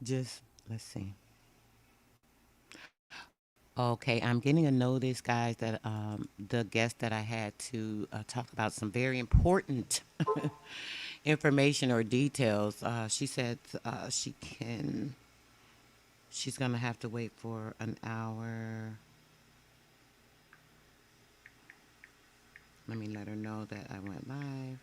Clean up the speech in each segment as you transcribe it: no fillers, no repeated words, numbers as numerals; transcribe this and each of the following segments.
Just let's see. Okay, I'm getting a notice, guys, that the guest that I had to talk about some very important information or details. She said she's gonna have to wait for an hour. Let me let her know that I went live.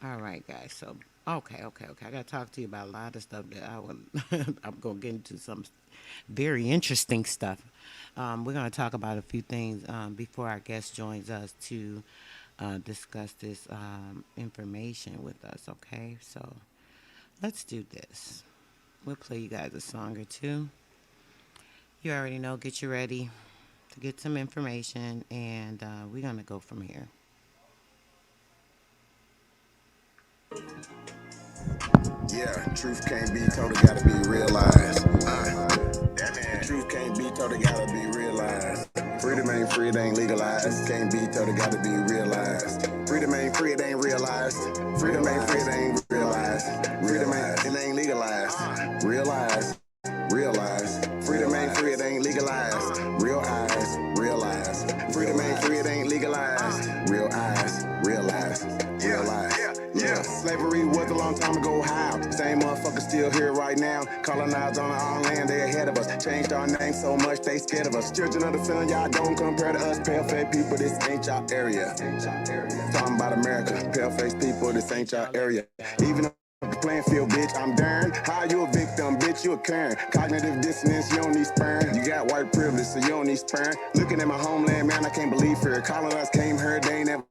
All right, guys. So, okay. I got to talk to you about a lot of stuff that I will. I'm gonna get into some very interesting stuff. We're gonna talk about a few things before our guest joins us to discuss this information with us. Okay, so let's do this. We'll play you guys a song or two. You already know. Get you ready to get some information, and we're gonna go from here. Yeah, truth can't be told, it gotta be realized. The truth can't be told, it gotta be realized. Freedom ain't free, it ain't legalized. Can't be told, it gotta be realized. Freedom ain't free, it ain't realized. Freedom ain't free, it ain't realized. Freedom ain't, it ain't legalized. Realize. Freedom ain't free, it ain't legalized. Realize. Freedom ain't free, it ain't legalized. Realize. Yeah, slavery was a long time ago. How? Same motherfuckers still here right now. Colonized on our own land, they ahead of us. Changed our name so much, they scared of us. Children of the sun, y'all don't compare to us. Pale-faced people, this ain't y'all area. Talking about America, pale-faced people, this ain't y'all area. Even the playing field, bitch, I'm darn. How you a victim, bitch, you a Karen. Cognitive dissonance, you don't need sperm. You got white privilege, so you don't need sperm. Looking at my homeland, man, I can't believe her. Colonized came here, they ain't never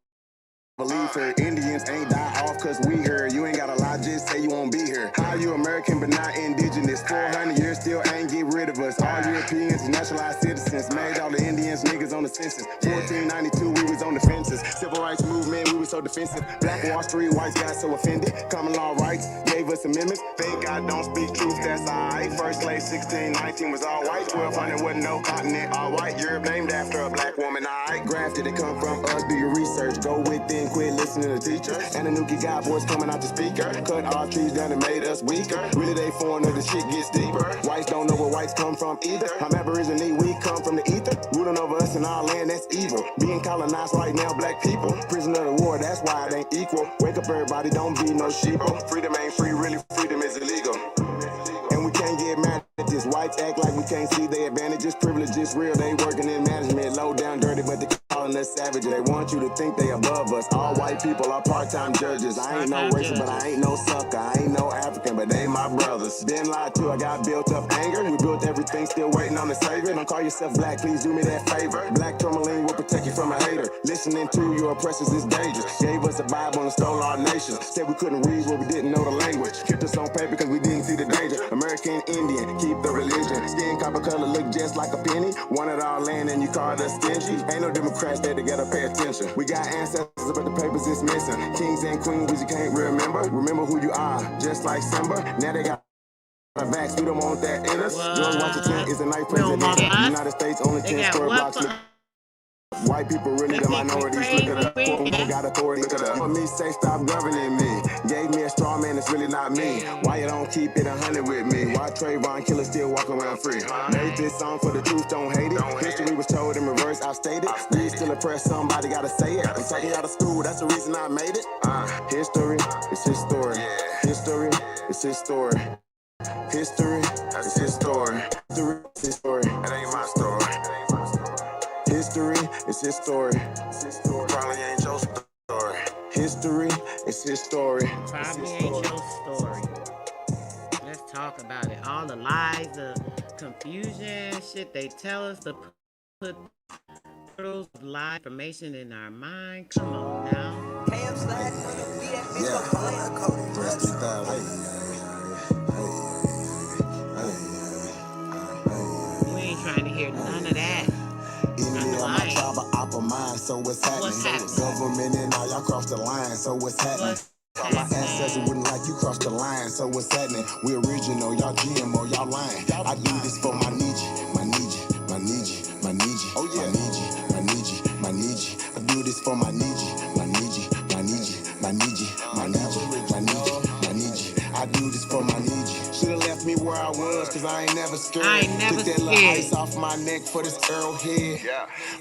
believe her. Indians ain't die off cause we here. You ain't gotta lie, just say you won't be here. How you American but not indigenous? 400 years still ain't get rid of us. All Europeans, naturalized citizens. Made all the Indians niggas on the census. 1492, we was on the fences. Civil rights movement, we was so defensive. Black Wall Street, whites got so offended. Common law rights gave us amendments. Think I don't speak truth, that's alright. First slave 1619 was all white. 1200 wasn't no continent, all white. Europe named after a black woman, alright. Grafted, it come from us, do your research. Go within, quit listening to teachers. And the Nuki God voice coming out the speaker. Cut our trees down and made us weaker. Really they foreigner, the shit gets deeper. Whites don't know where whites come from either. I'm Aborigine, we come from the ether. Ruling over us in our land, that's evil. Being colonized right now, black people. Prisoner of the war, that's why it ain't equal. Wake up everybody, don't be no sheeple. Freedom ain't free, really freedom is illegal. And we can't get mad at this. Whites act like we can't see their advantages. Privilege is real, they working in management. Low down dirty, but they calling us savage. They want you to think they above us. All white people are part-time judges. I ain't no racist, but I ain't no sucker. I ain't no African, but they my brothers. Been lied to, I got built up anger. We built everything, still waiting on the savior. Don't call yourself black, please do me that favor. Black tourmaline will protect you from a hater. Listening to your oppressors is dangerous. Gave us a Bible and stole our nation. Said we couldn't read what we didn't know the language. Kept us on paper because we didn't see the danger. American Indian, keep the religion. Skin copper color look just like a penny. Wanted our land and you called us stingy. Ain't no Democrats there together, pay attention. We got ancestors, but the papers is missing. Kings and queens, we just can't remember. Remember who you are, just like Simba. Now they got a vax, we don't want that in us. George Washington is a nice president. The United States only 10 square blocks. White people really the minorities. Look at up. Quote unquote got authority. Look at up. For me, say stop governing me. Gave me a straw man, it's really not me. Why you don't keep it 100 with me? Why Trayvon Killer still walk around free? Made this song for the truth, don't hate it. History was told in reverse, I stated. We still oppressed, somebody gotta say it. I'm taking out of school, that's the reason I made it. History, it's his story. History, it's his story. History, it's his story. History, it's his story. It ain't my story. History is his story. Probably ain't your story. History is his story. Probably ain't your story. Let's talk about it. All the lies, the confusion, shit they tell us to put portals of lie information in our mind. Come on now. We ain't trying to hear none of that. Enemy of my tribe, of mind, so what's happening? What's happening? Government and all y'all cross the line, so what's happening? My ancestors wouldn't like you cross the line, so what's happening? We original, y'all GMO, y'all lying. I do this for my Nietzsche, my Nietzsche, my Nietzsche, my Nietzsche, oh yeah, my Nietzsche, my Nietzsche, my Nietzsche. I do this for my Nietzsche, my Nietzsche, my Nietzsche, my Nietzsche, my Nietzsche, my Nietzsche, my Nietzsche. I do this for my Nietzsche. Should've left me where I was, cause I ain't never scared. Took that little ice off my neck for this Earl head.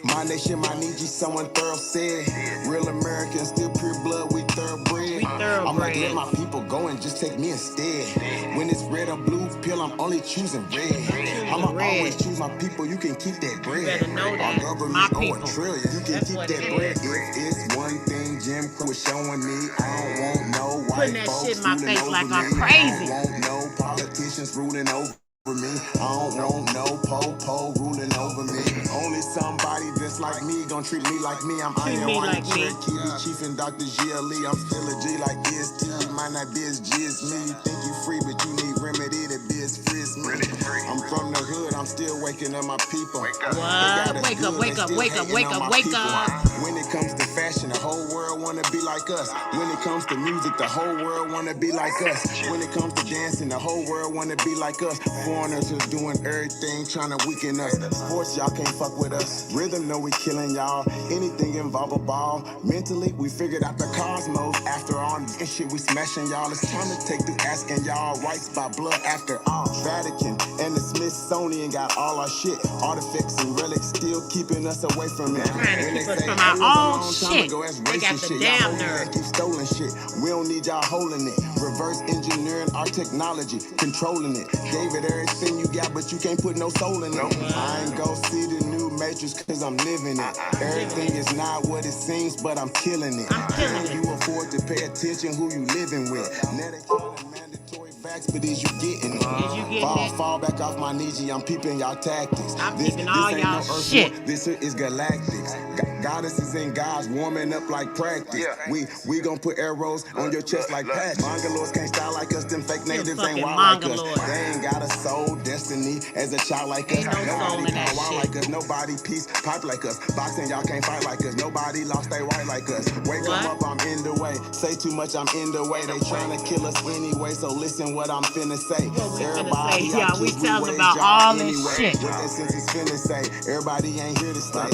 My nation, my Nietzsche, someone thorough said. Real Americans, still pure blood, we thoroughbred. I'm like, let my people go and just take me instead. When it's red or blue pill, I'm only choosing red. I'ma always choose my people, you can keep that bread. You better know that. Our government owe $1 trillion, you can keep that bread. If it's one thing Jim Crow is showing me, I don't want no white folks shit in my face like I'm me. crazy. I don't want no politicians ruling over me. I don't want no po-po ruling over me. Only somebody that's like me gon' treat me like me. I'm Iron White, Cherokee, Chief and Dr. G.L.E. I'm still a G like EST. You might not be as G as me. You think you free, but you need remedy to be as free as me. I'm from the hood, I'm still waking up my people. What? Wake up, wake up, wake up, wake up, wake up. When it comes to fashion, the whole world wanna be like us. When it comes to music, the whole world wanna be like us. When it comes to dancing, the whole world wanna be like us. Foreigners are doing everything, trying to weaken us. Sports, y'all can't fuck with us. Rhythm, know we killing y'all. Anything involve a ball. Mentally, we figured out the cosmos. After all this shit, we smashing y'all. It's time to take through asking y'all rights by blood after all. Vatican and the Smithsonian got all our shit. Artifacts and relics still keeping us away from it. Trying to keep us from our own shit. They got the damn nerve. Keep stolen shit. We don't need y'all holding it. Reverse engineering our technology, controlling it. Gave it everything you got, but you can't put no soul in it. I ain't go see the new Matrix cause I'm living it. Everything is not what it seems, but I'm killing it. Can you afford to pay attention who you living with? Now they call it mandatory facts, but is you getting it? Fall back off my Nietzsche, I'm peeping y'all tactics. I'm peeping all y'all shit. This is galactics. Goddesses and gods warming up like practice. We gon' put arrows on your chest like patches. Mongoloids can't style like us, them fake natives ain't wild like us. They ain't got a soul, destiny as a child like us. Nobody wild like us, nobody peace pipe like us. Boxing, y'all can't fight like us. Nobody lost they right like us. Wake up, I'm in the way. Say too much, I'm in the way. They tryna kill us anyway, so listen what I'm finna say. Everybody, we telling about all this shit. What that sense is finna say. Everybody ain't here to stay.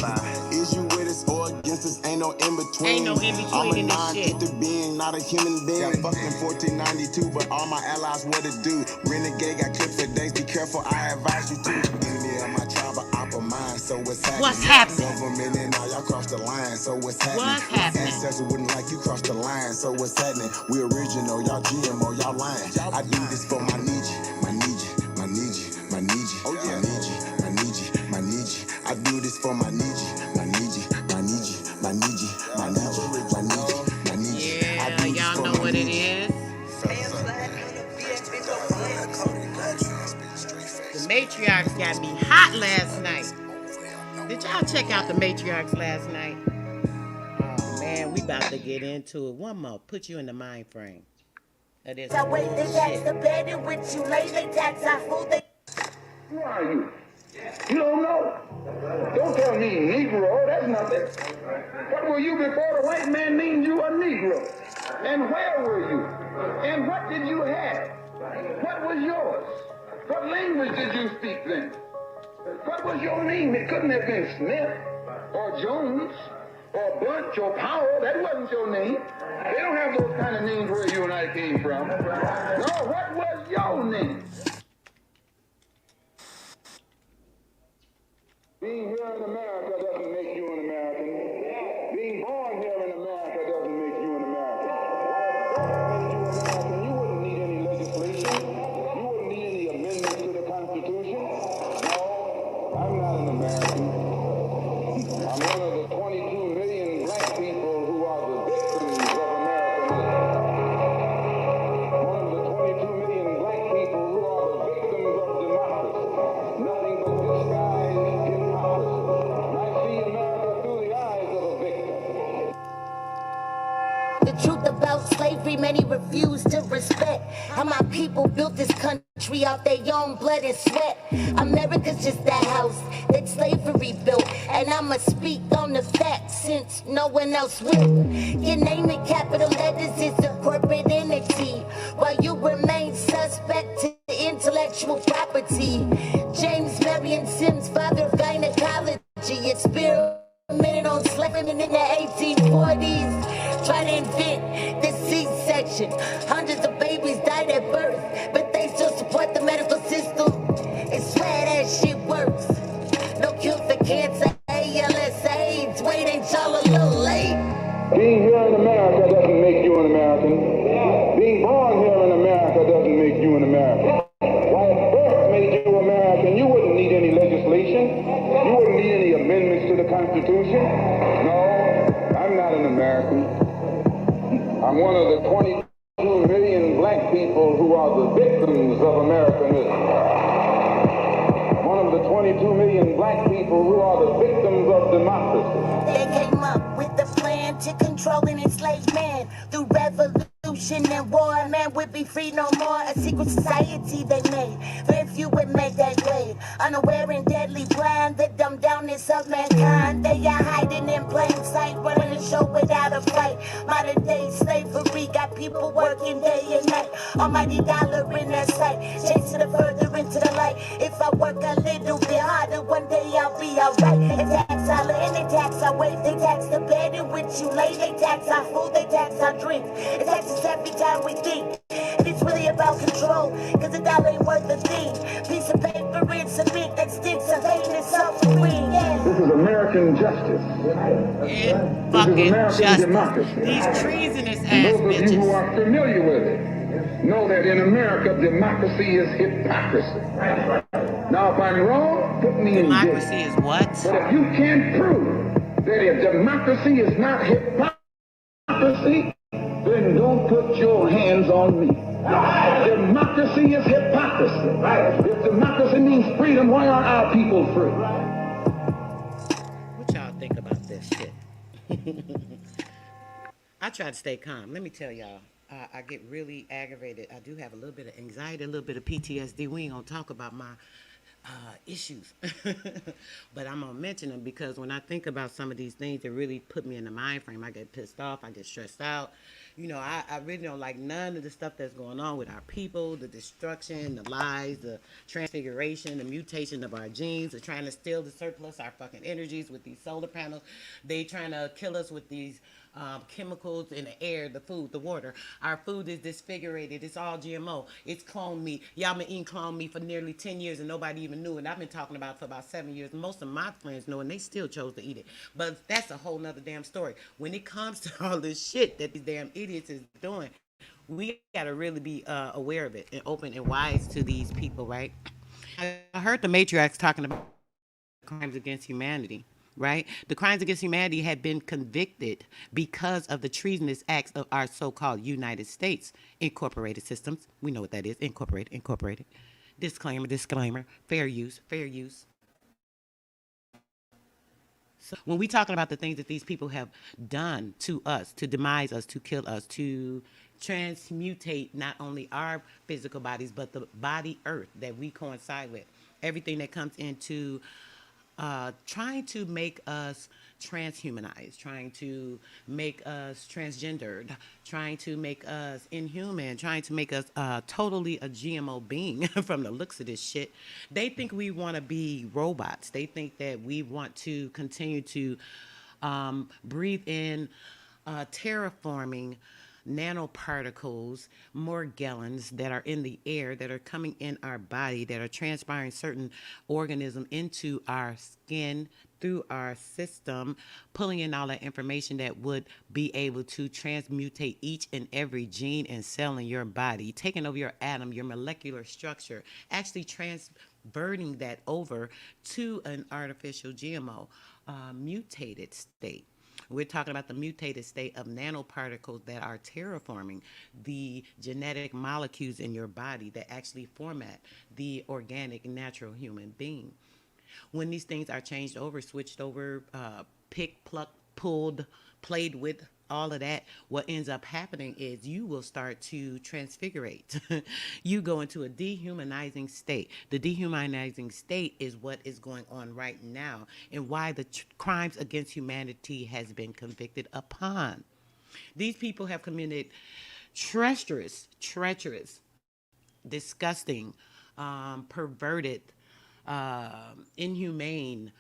Is you with us or against us? Ain't no in between. Ain't no in between. I'm a non-ether being, not a human being. Yeah, fucked in 1492, but all my allies what it do. Renegade got clipped for days. Be careful, I advise you to. Enemy of my tribe, but opera mind. So what's happening? What's happening? Government and all y'all cross the line. So what's happening? What's happening? Ancestors wouldn't like you cross the line. So what's happening? We original, y'all GMO, y'all lying. I do this for my Nietzsche, my Nietzsche, my Nietzsche, my Nietzsche, oh yeah, my Nietzsche, my Nietzsche, my Nietzsche. I do this for my Nietzsche, my Nietzsche, my Nietzsche, my Nietzsche, my Nietzsche, my Nietzsche, my Nietzsche. Yeah, y'all know what it is. The matriarchs got me hot last night. Did y'all check out the matriarchs last night? Oh man, we about to get into it. One more, put you in the mind frame. That is I wait the tax the bed in which you lay the tax I fool the. Who are you? You don't know. Don't tell me Negro, that's nothing. What were you before the white man named you a Negro? And where were you? And what did you have? What was yours? What language did you speak then? What was your name? It couldn't have been Smith or Jones or Bunch or Powell. That wasn't your name. They don't have those kind of names where you and I came from. No, what was your name? Being here in America doesn't make you an American. Being born here in America doesn't make you an American. If God made you an American, you wouldn't need any legislation. You wouldn't need any amendments to the Constitution. No, I'm not an American. I'm one of the 22 million black people who are the victims of Americanism. One of the 22 million black people who are the truth about slavery, many refuse to respect. How my people built this country out their own blood and sweat. America's just that house that slavery built, and I'ma speak on the facts since no one else will. Your name in capital letters is a corporate entity, while you remain suspect to intellectual property. James Marion Sims, father of gynecology, experimented on slavery in the 1840s, trying to invent the C-section. Hundreds of babies died at birth, but they still support the medical system and swear that shit works. No cure for cancer, ALS, AIDS. Wait, ain't y'all a little late? Being here in America doesn't make you an American. Being born here in America doesn't make you an American. While birth made you American, you wouldn't need any legislation. You wouldn't need any amendments to the Constitution. No, I'm not an American. I'm one of the 22 million black people who are the victims of Americanism. One of the 22 million black people who are the victims of democracy. They came up with the plan to control and enslave man through revolution and war. Man would be free no more. A secret society they made. Very few would make that grade. Unaware and deadly blind, the dumbed downness of mankind. They are hiding in plain sight, running the show without a fight. Modern day slavery got people working day and night. Almighty dollar in their sight, chasing it further into the light. If I work a little bit harder, one day I'll be alright. They tax our land, they tax our weight, they tax the bed in which you lay, they tax our food, they tax our drink. They tax us every time we think. And it's really about control, cause a dollar ain't worth a thing. Piece of paper and cement that sticks of pain and suffering. Yeah. This is American justice. And This is fucking American justice. democracy. These treasonous And ass those of you who bitches. are familiar with it know that in America, democracy is hypocrisy. Now, if I'm wrong, put me in jail. Democracy is what? But if you can't prove that if democracy is not hypocrisy, then don't put your hands on me. Democracy is hypocrisy. If democracy means freedom, why are our people free? What y'all think about this shit? I try to stay calm. Let me tell y'all, I get really aggravated. I do have a little bit of anxiety, a little bit of PTSD. We ain't gonna talk about my issues, but I'm gonna mention them because when I think about some of these things, it really put me in the mind frame. I get pissed off. I get stressed out. You know, I really don't like none of the stuff that's going on with our people, the destruction, the lies, the transfiguration, the mutation of our genes. They're trying to steal the surplus, our fucking energies with these solar panels. They trying to kill us with these chemicals in the air, the food, the water. Our food is disfigured. It's all GMO. It's clone meat. Y'all been eating clone meat for nearly 10 years and nobody even knew. And I've been talking about it for about 7 years. Most of my friends know and they still chose to eat it. But that's a whole nother damn story. When it comes to all this shit that these damn idiots is doing, we got to really be aware of it and open and wise to these people, right? I heard the matriarchs talking about crimes against humanity, right? The crimes against humanity had been convicted because of the treasonous acts of our so-called United States incorporated systems. We know what that is. Incorporated. Disclaimer. Fair use. So when we talking about the things that these people have done to us, to demise us, to kill us, to transmutate not only our physical bodies, but the body earth that we coincide with, everything that comes into trying to make us transhumanized, trying to make us transgendered, trying to make us inhuman, trying to make us totally a GMO being from the looks of this shit. They think we want to be robots. They think that we want to continue to breathe in terraforming nanoparticles, morgellons that are in the air, that are coming in our body, that are transpiring certain organism into our skin, through our system, pulling in all that information that would be able to transmutate each and every gene and cell in your body, taking over your atom, your molecular structure, actually transverting that over to an artificial GMO mutated state. We're talking about the mutated state of nanoparticles that are terraforming the genetic molecules in your body that actually format the organic, natural human being. When these things are changed over, switched over, picked, plucked, pulled, played with, all of that, what ends up happening is you will start to transfigurate. You go into a dehumanizing state. The dehumanizing state is what is going on right now and why the crimes against humanity has been convicted upon. These people have committed treacherous, disgusting, perverted, inhumane,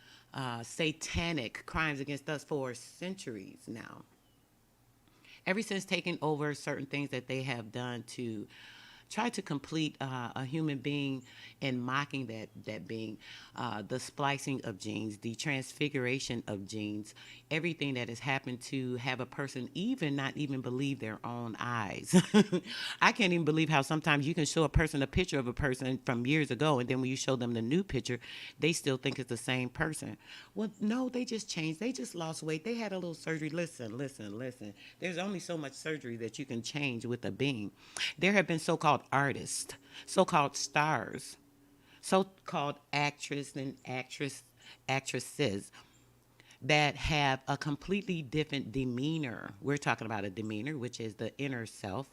satanic crimes against us for centuries now. Ever since taking over certain things that they have done to try to complete a human being and mocking that being, the splicing of genes, the transfiguration of genes, everything that has happened to have a person even not even believe their own eyes. I can't even believe how sometimes you can show a person a picture of a person from years ago, and then when you show them the new picture, they still think it's the same person. Well, no, they just changed. They just lost weight. They had a little surgery. Listen. There's only so much surgery that you can change with a being. There have been so-called artists, so-called stars, so-called actresses that have a completely different demeanor. We're talking about a demeanor, which is the inner self,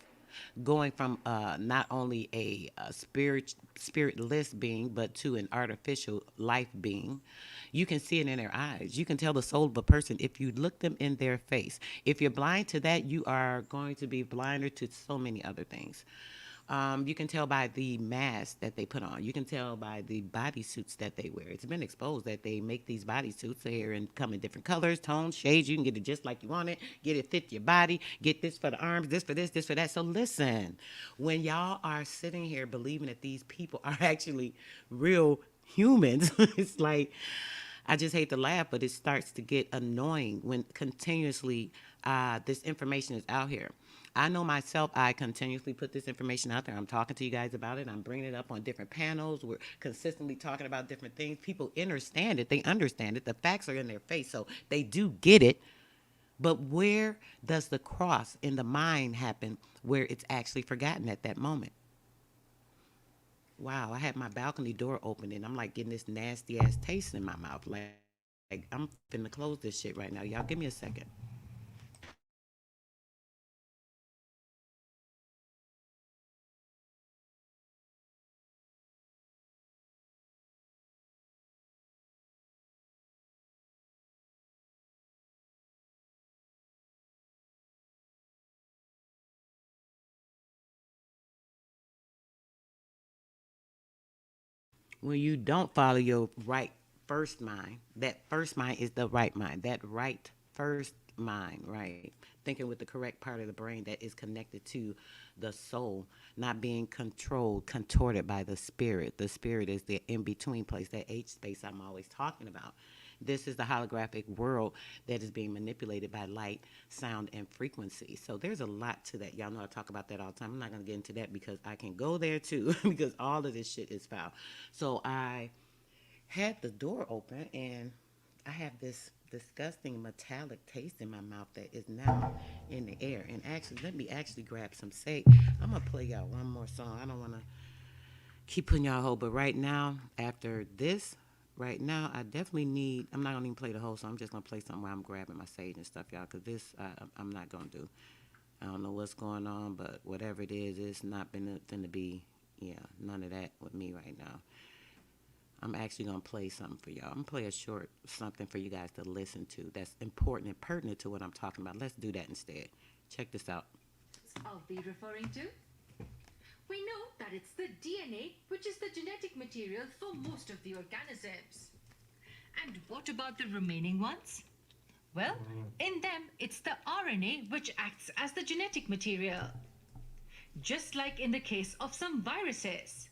going from not only a spiritless being, but to an artificial life being. You can see it in their eyes. You can tell the soul of a person if you look them in their face. If you're blind to that, you are going to be blinder to so many other things. You can tell by the mask that they put on. You can tell by the bodysuits that they wear. It's been exposed that they make these bodysuits here and come in different colors, tones, shades. You can get it just like you want it. Get it fit your body. Get this for the arms, this for this for that. So listen, when y'all are sitting here believing that these people are actually real humans, it's like, I just hate to laugh, but it starts to get annoying when continuously this information is out here. I know myself, I continuously put this information out there. I'm talking to you guys about it. I'm bringing it up on different panels. We're consistently talking about different things. People understand it. They understand it. The facts are in their face, so they do get it. But where does the cross in the mind happen where it's actually forgotten at that moment? Wow, I had my balcony door open and I'm like getting this nasty ass taste in my mouth. Like I'm finna close this shit right now. Y'all give me a second. When you don't follow your right first mind, that first mind is the right mind. That right first mind, right? Thinking with the correct part of the brain that is connected to the soul, not being controlled, contorted by the spirit. The spirit is the in between place, that H space I'm always talking about. This is the holographic world that is being manipulated by light, sound, and frequency. So there's a lot to that. Y'all know I talk about that all the time. I'm not going to get into that because I can go there too, because all of this shit is foul. So I had the door open and I have this disgusting metallic taste in my mouth that is now in the air. And actually, let me actually grab some sage. I'm going to play y'all one more song. I don't want to keep putting y'all hold, but right now, after this, right now, I definitely need. I'm not gonna even play the whole song. I'm just gonna play something where I'm grabbing my sage and stuff, y'all. Cause this, I'm not gonna do. I don't know what's going on, but whatever it is, it's not been to be. Yeah, none of that with me right now. I'm actually gonna play something for y'all. I'm gonna play a short something for you guys to listen to. That's important and pertinent to what I'm talking about. Let's do that instead. Check this out. Are we referring to? We know that it's the DNA, which is the genetic material for most of the organisms. And what about the remaining ones? Well, in them, it's the RNA which acts as the genetic material. Just like in the case of some viruses.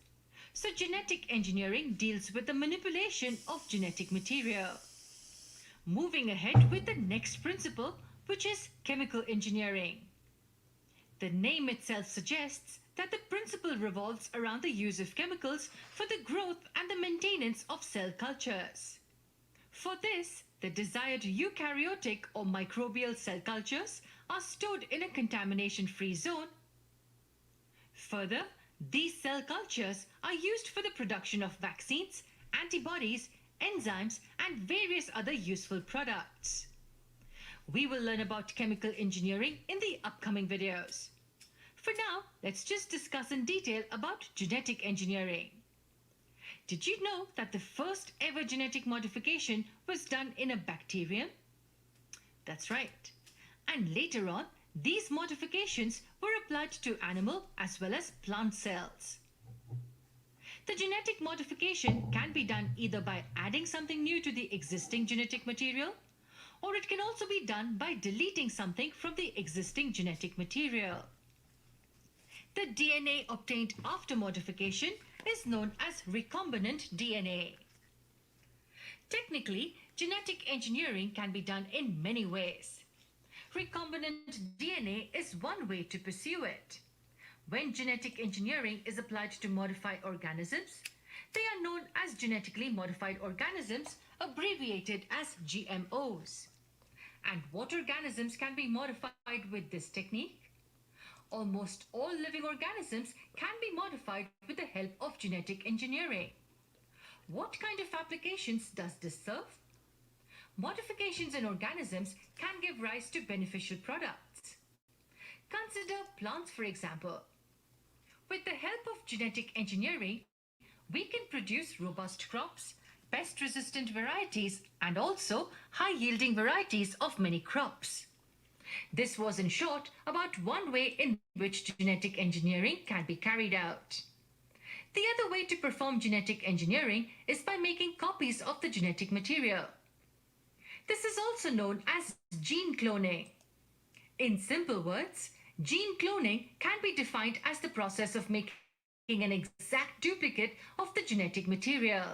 So genetic engineering deals with the manipulation of genetic material. Moving ahead with the next principle, which is chemical engineering. The name itself suggests that the principle revolves around the use of chemicals for the growth and the maintenance of cell cultures. For this, the desired eukaryotic or microbial cell cultures are stored in a contamination-free zone. Further, these cell cultures are used for the production of vaccines, antibodies, enzymes, and various other useful products. We will learn about chemical engineering in the upcoming videos. For now, let's just discuss in detail about genetic engineering. Did you know that the first ever genetic modification was done in a bacterium? That's right. And later on, these modifications were applied to animal as well as plant cells. The genetic modification can be done either by adding something new to the existing genetic material, or it can also be done by deleting something from the existing genetic material. The DNA obtained after modification is known as recombinant DNA. Technically, genetic engineering can be done in many ways. Recombinant DNA is one way to pursue it. When genetic engineering is applied to modify organisms, they are known as genetically modified organisms, abbreviated as GMOs. And what organisms can be modified with this technique? Almost all living organisms can be modified with the help of genetic engineering. What kind of applications does this serve? Modifications in organisms can give rise to beneficial products. Consider plants, for example. With the help of genetic engineering, we can produce robust crops, pest-resistant varieties, and also high-yielding varieties of many crops. This was, in short, about one way in which genetic engineering can be carried out. The other way to perform genetic engineering is by making copies of the genetic material. This is also known as gene cloning. In simple words, gene cloning can be defined as the process of making an exact duplicate of the genetic material.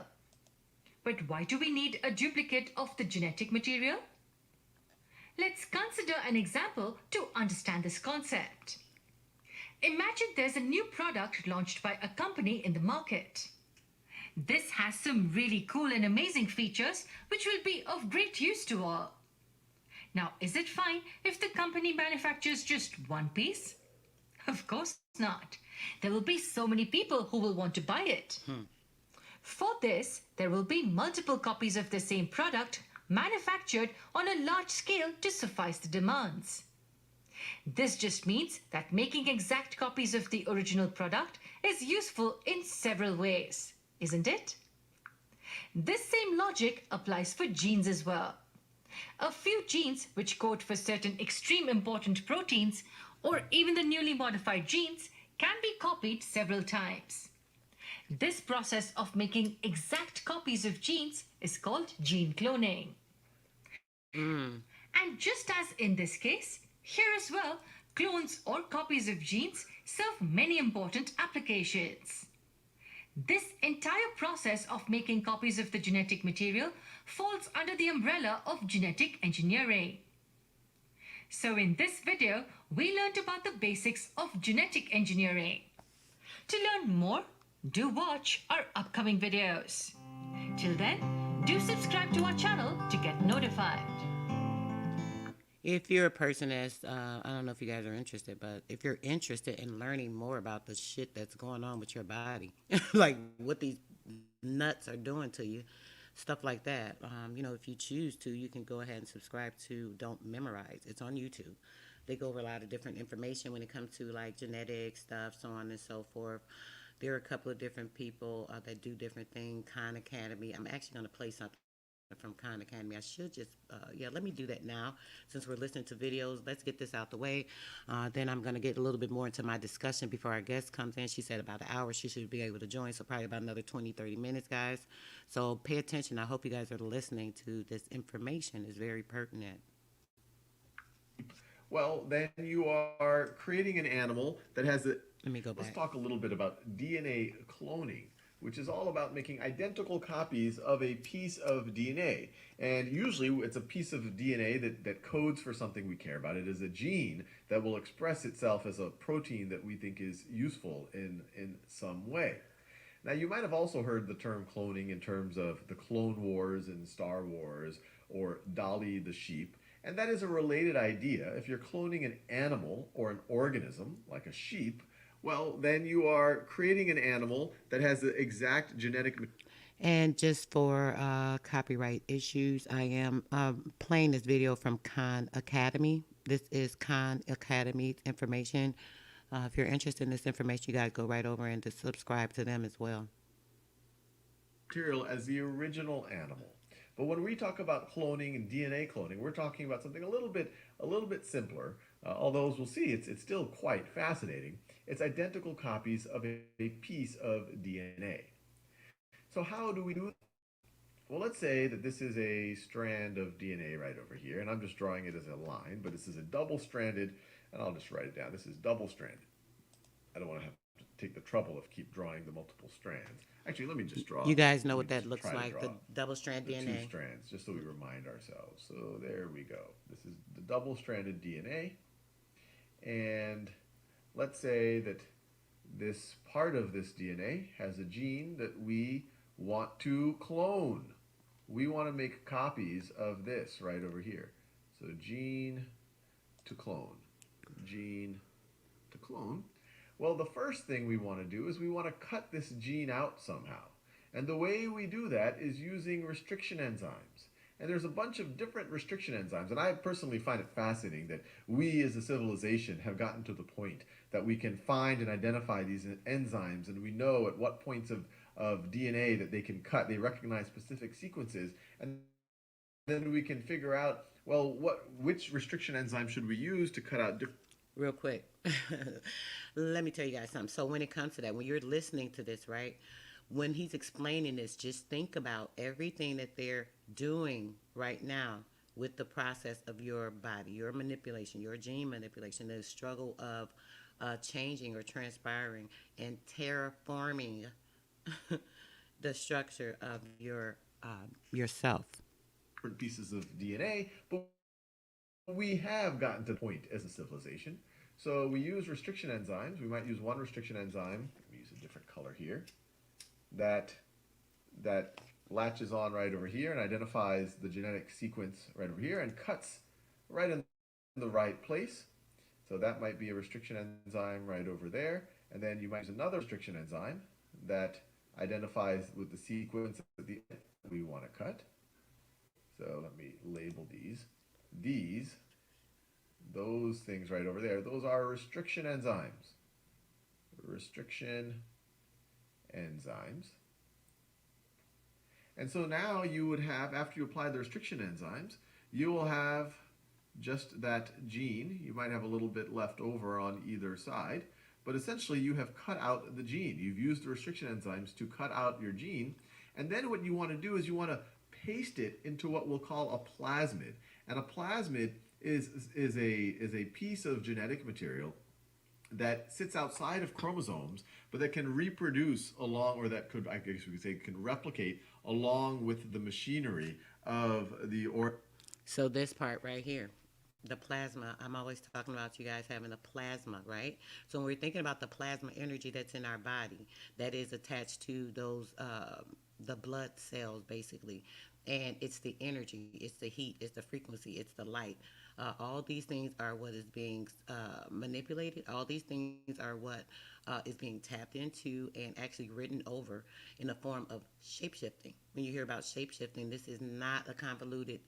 But why do we need a duplicate of the genetic material? Let's consider an example to understand this concept. Imagine there's a new product launched by a company in the market. This has some really cool and amazing features which will be of great use to all. Now, is it fine if the company manufactures just one piece? Of course not. There will be so many people who will want to buy it. For this, there will be multiple copies of the same product manufactured on a large scale to suffice the demands. This just means that making exact copies of the original product is useful in several ways, isn't it? This same logic applies for genes as well. A few genes which code for certain extreme important proteins, or even the newly modified genes, can be copied several times. This process of making exact copies of genes is called gene cloning. And just as in this case, here as well, clones or copies of genes serve many important applications. This entire process of making copies of the genetic material falls under the umbrella of genetic engineering. So in this video, we learned about the basics of genetic engineering. To learn more, do watch our upcoming videos. Till then, do subscribe to our channel to get notified. If you're a person that's, I don't know if you guys are interested, but if you're interested in learning more about the shit that's going on with your body, like what these nuts are doing to you, stuff like that, if you choose to, you can go ahead and subscribe to Don't Memorize. It's on YouTube. They go over a lot of different information when it comes to like genetic stuff, so on and so forth. There are a couple of different people that do different things. Khan Academy. I'm actually going to play something from Khan Academy. I should just, let me do that now since we're listening to videos. Let's get this out the way. Then I'm going to get a little bit more into my discussion before our guest comes in. She said about an hour she should be able to join, so probably about another 20-30 minutes, guys. So pay attention. I hope you guys are listening to this information. It's very pertinent. Well, then you are creating an animal that has a... Let me go back. Let's talk a little bit about DNA cloning, which is all about making identical copies of a piece of DNA. And usually it's a piece of DNA that codes for something we care about. It is a gene that will express itself as a protein that we think is useful in some way. Now, you might have also heard the term cloning in terms of the Clone Wars and Star Wars, or Dolly the sheep. And that is a related idea. If you're cloning an animal or an organism, like a sheep, well, then you are creating an animal that has the exact genetic... And just for copyright issues, I am playing this video from Khan Academy. This is Khan Academy information. If you're interested in this information, you got to go right over and to subscribe to them as well. Material as the original animal. But when we talk about cloning and DNA cloning, we're talking about something a little bit simpler. Although as we'll see, it's still quite fascinating. It's identical copies of a piece of DNA. So how do we do it? Well, let's say that this is a strand of DNA right over here, and I'm just drawing it as a line, but this is a double-stranded, and I'll just write it down. This is double-stranded. I don't want to have to take the trouble of keep drawing the multiple strands. Actually, let me just draw. You guys know Let me what that just looks try to like, draw the double strand the two DNA. strands, just so we remind ourselves. So there we go. This is the double-stranded DNA, and let's say that this part of this DNA has a gene that we want to clone. We want to make copies of this right over here. So gene to clone. Gene to clone. Well, the first thing we want to do is we want to cut this gene out somehow. And the way we do that is using restriction enzymes. And there's a bunch of different restriction enzymes. And I personally find it fascinating that we as a civilization have gotten to the point that we can find and identify these enzymes, and we know at what points of DNA that they can cut. They recognize specific sequences, and then we can figure out, well, which restriction enzyme should we use to cut out different. Real quick, let me tell you guys something. So when it comes to that, when you're listening to this, right, when he's explaining this, just think about everything that they're doing right now with the process of your body, your manipulation, your gene manipulation, the struggle of changing or transpiring and terraforming the structure of your yourself. Pieces of DNA, but we have gotten to the point as a civilization. So we use restriction enzymes. We might use one restriction enzyme. We use a different color here. That latches on right over here and identifies the genetic sequence right over here and cuts right in the right place. So that might be a restriction enzyme right over there. And then you might use another restriction enzyme that identifies with the sequence that we want to cut. So let me label these. Those things right over there, those are restriction enzymes. Restriction enzymes. And so now you would have, after you apply the restriction enzymes, you will have just that gene. You might have a little bit left over on either side, but essentially you have cut out the gene. You've used the restriction enzymes to cut out your gene, and then what you want to do is you want to paste it into what we'll call a plasmid. And a plasmid is a piece of genetic material that sits outside of chromosomes, but that can reproduce along, or that could, I guess we could say, can replicate along with the machinery of the So this part right here, the plasma, I'm always talking about you guys having the plasma, right? So when we're thinking about the plasma energy that's in our body, that is attached to those, the blood cells basically. And it's the energy, it's the heat, it's the frequency, it's the light. All these things are what is being manipulated. All these things are what is being tapped into and actually written over in the form of shapeshifting. When you hear about shapeshifting, this is not a convoluted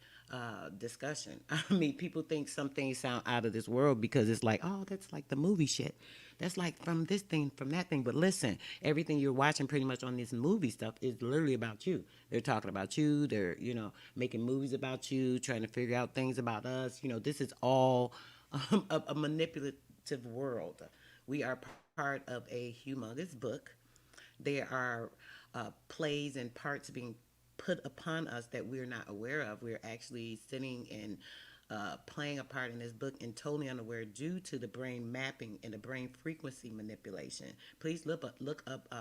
discussion. I mean, people think some things sound out of this world because it's like, oh, that's like the movie shit. That's like from this thing, from that thing. But listen, everything you're watching pretty much on this movie stuff is literally about you. They're talking about you. They're, making movies about you, trying to figure out things about us. This is all a manipulative world. We are part of a humongous book. There are plays and parts being put upon us that we're not aware of. We're actually sitting and playing a part in this book and totally unaware due to the brain mapping and the brain frequency manipulation. Please look up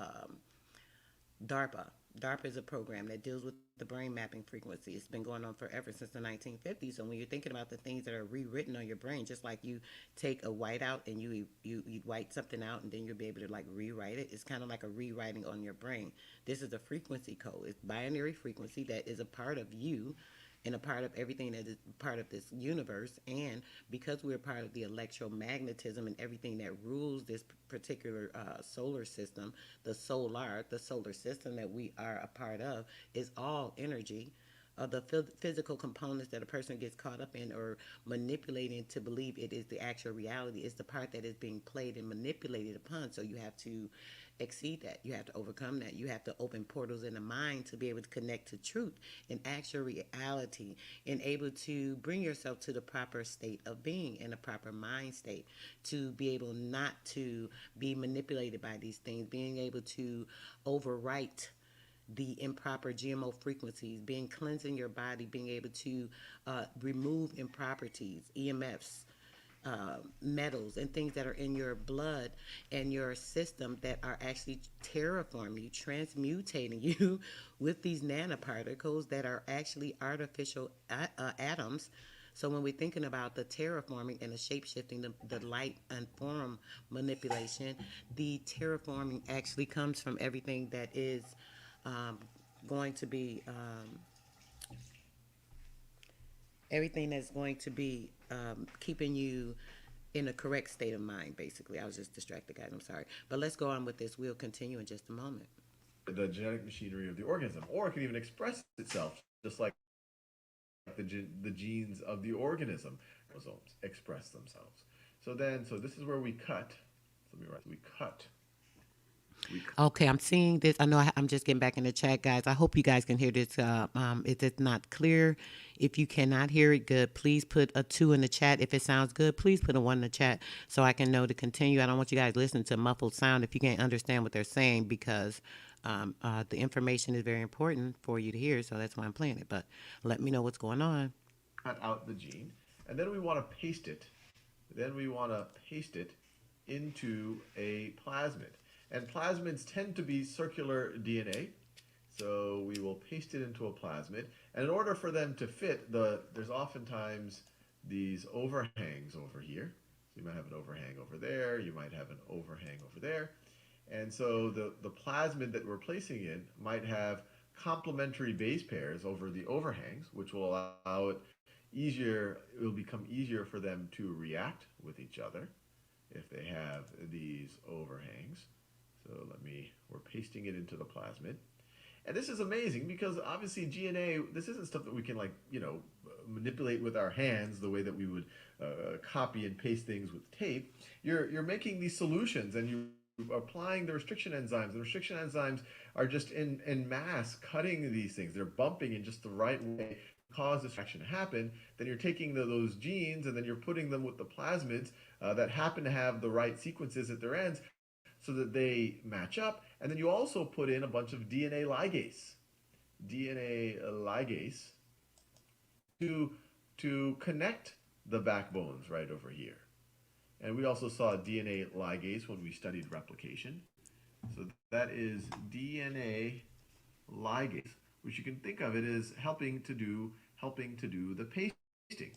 DARPA. DARPA is a program that deals with the brain mapping frequency. It's been going on forever since the 1950s. So when you're thinking about the things that are rewritten on your brain, just like you take a white out and you white something out and then you'll be able to like rewrite it. It's kind of like a rewriting on your brain. This is a frequency code. It's binary frequency that is a part of you and a part of everything that is part of this universe. And because we're part of the electromagnetism and everything that rules this particular solar system, the solar system that we are a part of, is all energy. The physical components that a person gets caught up in or manipulating to believe it is the actual reality is the part that is being played and manipulated upon. So you have to exceed that. You have to overcome that. You have to open portals in the mind to be able to connect to truth and actual reality, and able to bring yourself to the proper state of being and a proper mind state to be able not to be manipulated by these things, being able to overwrite the improper GMO frequencies, being cleansing your body, being able to remove improperities, EMFs, metals, and things that are in your blood and your system that are actually terraforming you, transmutating you with these nanoparticles that are actually artificial atoms. So when we're thinking about the terraforming and the shape shifting, the light and form manipulation, the terraforming actually comes from everything that is um, going to be everything that's going to be keeping you in a correct state of mind. Basically, I was just distracted, guys. I'm sorry, but let's go on with this. We'll continue in just a moment. The genetic machinery of the organism, or it can even express itself just like the genes of the organism, chromosomes express themselves. So this is where we cut. Let me write. We cut. Okay, I'm seeing this. I know I'm just getting back in the chat, guys. I hope you guys can hear this. If it's not clear, if you cannot hear it good, please put a 2 in the chat. If it sounds good, please put a 1 in the chat so I can know to continue. I don't want you guys listening to muffled sound if you can't understand what they're saying, because the information is very important for you to hear. So that's why I'm playing it. But let me know what's going on. Cut out the gene, and then we want to paste it. Then we want to paste it into a plasmid. And plasmids tend to be circular DNA, so we will paste it into a plasmid. And in order for them to fit, there's oftentimes these overhangs over here. So you might have an overhang over there, you might have an overhang over there. And so the plasmid that we're placing in might have complementary base pairs over the overhangs, which will allow it will become easier for them to react with each other if they have these overhangs. So we're pasting it into the plasmid. And this is amazing because obviously DNA, this isn't stuff that we can manipulate with our hands the way that we would copy and paste things with tape. You're making these solutions and you're applying the restriction enzymes. The restriction enzymes are just in mass cutting these things. They're bumping in just the right way to cause this reaction to happen. Then you're taking those genes and then you're putting them with the plasmids that happen to have the right sequences at their ends so that they match up. And then you also put in a bunch of DNA ligase to connect the backbones right over here. And we also saw DNA ligase when we studied replication. So that is DNA ligase, which you can think of it as helping to do the pasting.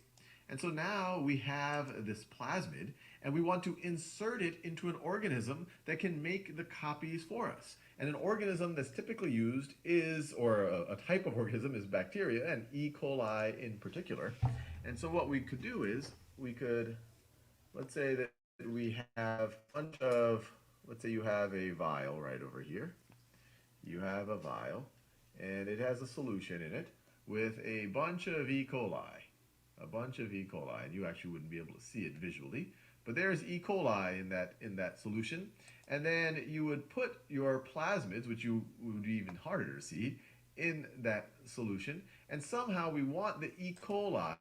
And so now we have this plasmid, and we want to insert it into an organism that can make the copies for us. And an organism that's typically used is, or a type of organism is bacteria, and E. coli in particular. And so what we could do is, let's say that we have a bunch of, let's say you have a vial right over here. You have a vial, and it has a solution in it with a bunch of E. coli. And you actually wouldn't be able to see it visually, but there's E. coli in that solution. And then you would put your plasmids, which would be even harder to see, in that solution. And somehow we want the E. coli,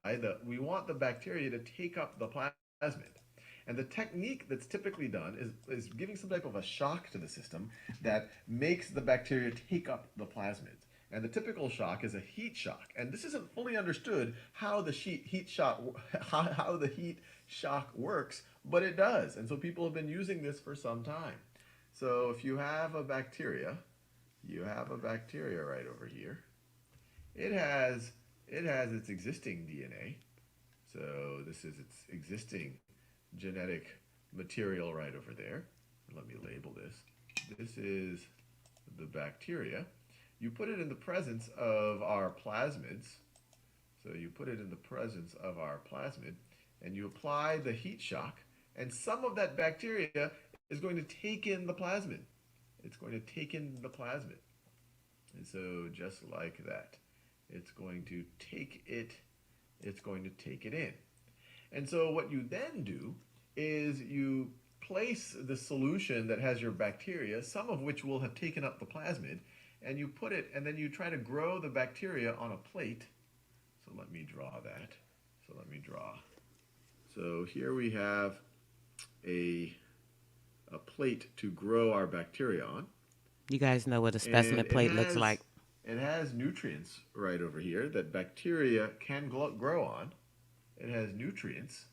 we want the bacteria to take up the plasmid. And the technique that's typically done is giving some type of a shock to the system that makes the bacteria take up the plasmids. And the typical shock is a heat shock. And this isn't fully understood how the heat shock works, but it does. And so people have been using this for some time. So if you have a bacteria right over here. It has its existing DNA. So this is its existing genetic material right over there. Let me label this. This is the bacteria. You put it in the presence of our plasmids. So you put it in the presence of our plasmid, and you apply the heat shock, and some of that bacteria is going to take in the plasmid. It's going to take in the plasmid. And so just like that, it's going to take it in. And so what you then do is you place the solution that has your bacteria, some of which will have taken up the plasmid, and you put it, and then you try to grow the bacteria on a plate. So let me draw that. So here we have a plate to grow our bacteria on. You guys know what a specimen plate looks like. It has nutrients right over here that bacteria can grow on. It has nutrients.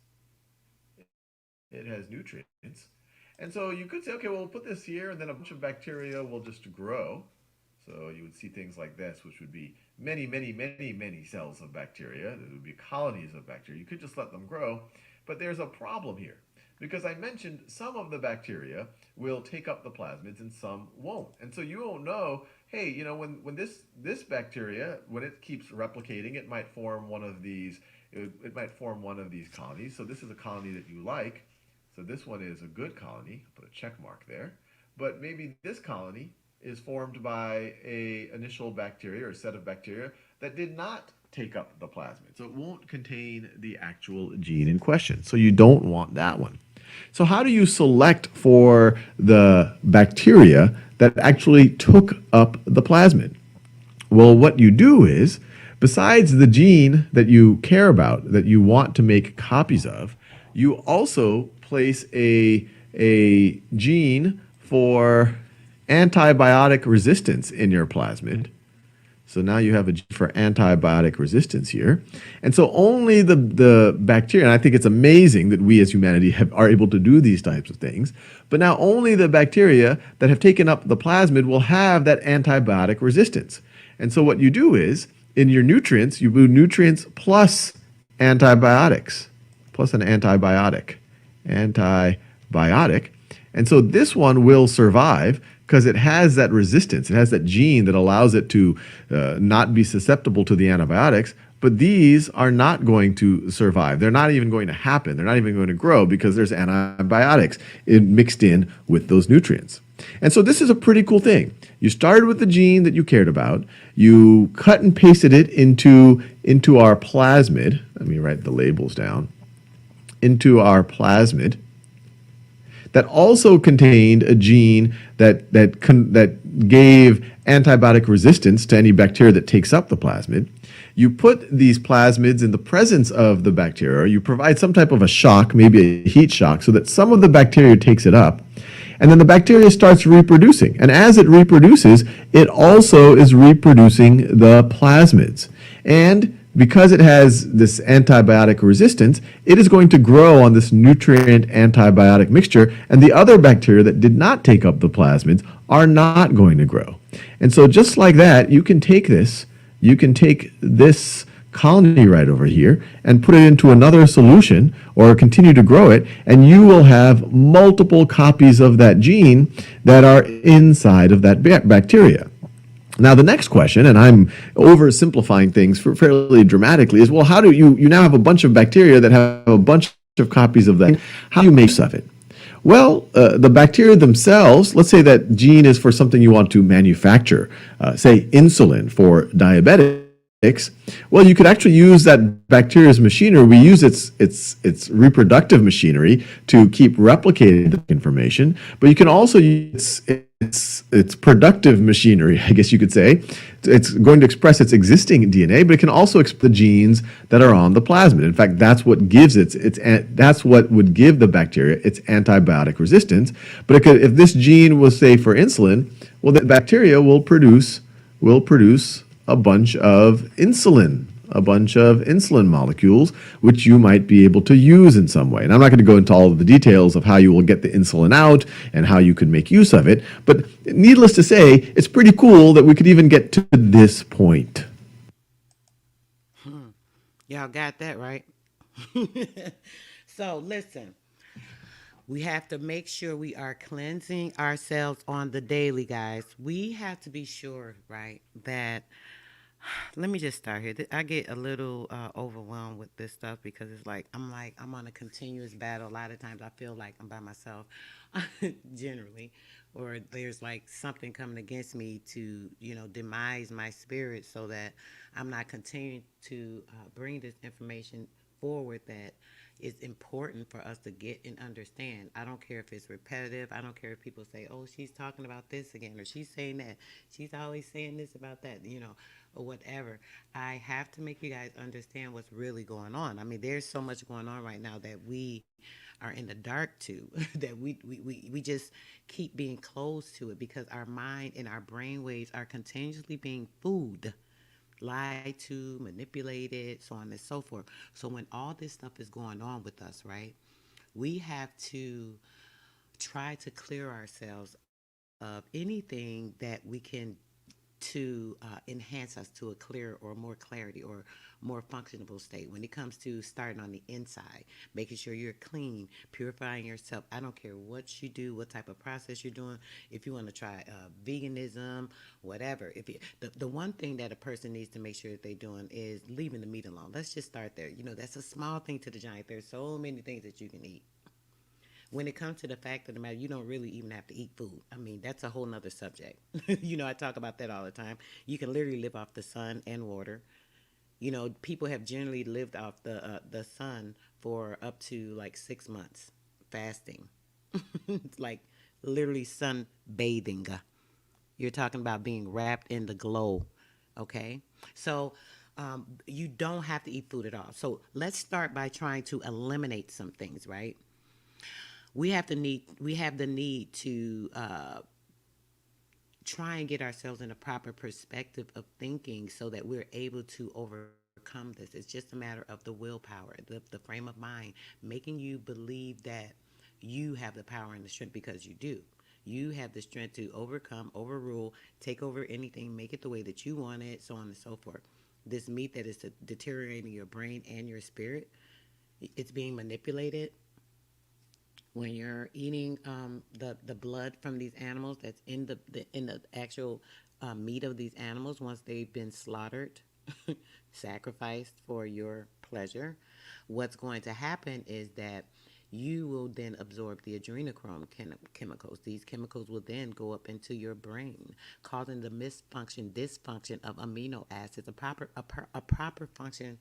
And so you could say, okay, well, we'll put this here, and then a bunch of bacteria will just grow. So you would see things like this, which would be many, many, many, many cells of bacteria. There would be colonies of bacteria. You could just let them grow. But there's a problem here, because I mentioned some of the bacteria will take up the plasmids and some won't. And so you won't know, hey, you know, when this bacteria, when it keeps replicating, it might form one of these, it might form one of these colonies. So this is a colony that you like. So this one is a good colony. Put a check mark there. But maybe this colony is formed by a initial bacteria or a set of bacteria that did not take up the plasmid. So it won't contain the actual gene in question. So you don't want that one. So how do you select for the bacteria that actually took up the plasmid? Well, what you do is, besides the gene that you care about, that you want to make copies of, you also place a gene for antibiotic resistance in your plasmid. So now you have a gene for antibiotic resistance here. And so only the bacteria, and I think it's amazing that we as humanity are able to do these types of things, but now only the bacteria that have taken up the plasmid will have that antibiotic resistance. And so what you do is, in your nutrients, you do nutrients plus antibiotics, plus an antibiotic. And so this one will survive because it has that resistance. It has that gene that allows it to not be susceptible to the antibiotics. But these are not going to survive. They're not even going to happen. They're not even going to grow because there's antibiotics mixed in with those nutrients. And so this is a pretty cool thing. You started with the gene that you cared about. You cut and pasted it into our plasmid. Let me write the labels down. Into our plasmid. That also contained a gene that gave antibiotic resistance to any bacteria that takes up the plasmid. You put these plasmids in the presence of the bacteria. You provide some type of a shock, maybe a heat shock, so that some of the bacteria takes it up. And then the bacteria starts reproducing. And as it reproduces, it also is reproducing the plasmids. And because it has this antibiotic resistance, it is going to grow on this nutrient antibiotic mixture, and the other bacteria that did not take up the plasmids are not going to grow. And so just like that, you can take this colony right over here and put it into another solution or continue to grow it, and you will have multiple copies of that gene that are inside of that bacteria. Now, the next question, and I'm oversimplifying things fairly dramatically, is, well, how do you now have a bunch of bacteria that have a bunch of copies of that? How do you make use of it? Well, the bacteria themselves, let's say that gene is for something you want to manufacture, say insulin for diabetics. Well, you could actually use that bacteria's machinery. We use its reproductive machinery to keep replicating the information, but you can also use its productive machinery, I guess you could say. It's going to express its existing DNA, but it can also express the genes that are on the plasmid. In fact, that's what gives that's what would give the bacteria its antibiotic resistance. But if this gene was, say, for insulin, well, the bacteria will produce a bunch of insulin molecules, which you might be able to use in some way. And I'm not going to go into all of the details of how you will get the insulin out and how you can make use of it, but needless to say, it's pretty cool that we could even get to this point. Y'all got that right? So listen, we have to make sure we are cleansing ourselves on the daily, guys. We have to be sure, right, that Let me just start here. I get a little overwhelmed with this stuff because it's like I'm on a continuous battle. A lot of times I feel like I'm by myself, generally, or there's like something coming against me to demise my spirit so that I'm not continuing to bring this information forward that is important for us to get and understand. I don't care if it's repetitive. I don't care if people say, "Oh, she's talking about this again," or "She's saying that." She's always saying this about that, or whatever. I have to make you guys understand what's really going on. I mean, there's so much going on right now that we are in the dark to, that we just keep being closed to it because our mind and our brain waves are continuously being fooled, lied to, manipulated, so on and so forth. So when all this stuff is going on with us, right, we have to try to clear ourselves of anything that we can to enhance us to a clearer or more clarity or more functionable state when it comes to starting on the inside, making sure you're clean, purifying yourself. I don't care what you do, what type of process you're doing. If you want to try veganism, whatever. If you, the one thing that a person needs to make sure that they're doing is leaving the meat alone. Let's just start there. That's a small thing to the giant. There's so many things that you can eat. When it comes to the fact of the matter, you don't really even have to eat food. I mean, that's a whole nother subject. I talk about that all the time. You can literally live off the sun and water. People have generally lived off the sun for up to like 6 months fasting. It's like literally sun bathing. You're talking about being wrapped in the glow. Okay, so you don't have to eat food at all. So let's start by trying to eliminate some things, right? We have the need to try and get ourselves in a proper perspective of thinking so that we're able to overcome this. It's just a matter of the willpower, the frame of mind, making you believe that you have the power and the strength, because you do. You have the strength to overcome, overrule, take over anything, make it the way that you want it, so on and so forth. This meat that is deteriorating your brain and your spirit, it's being manipulated when you're eating the blood from these animals that's in the actual meat of these animals once they've been slaughtered, sacrificed for your pleasure. What's going to happen is that you will then absorb the adrenochrome chemicals. These chemicals will then go up into your brain, causing the dysfunction of amino acids. A proper function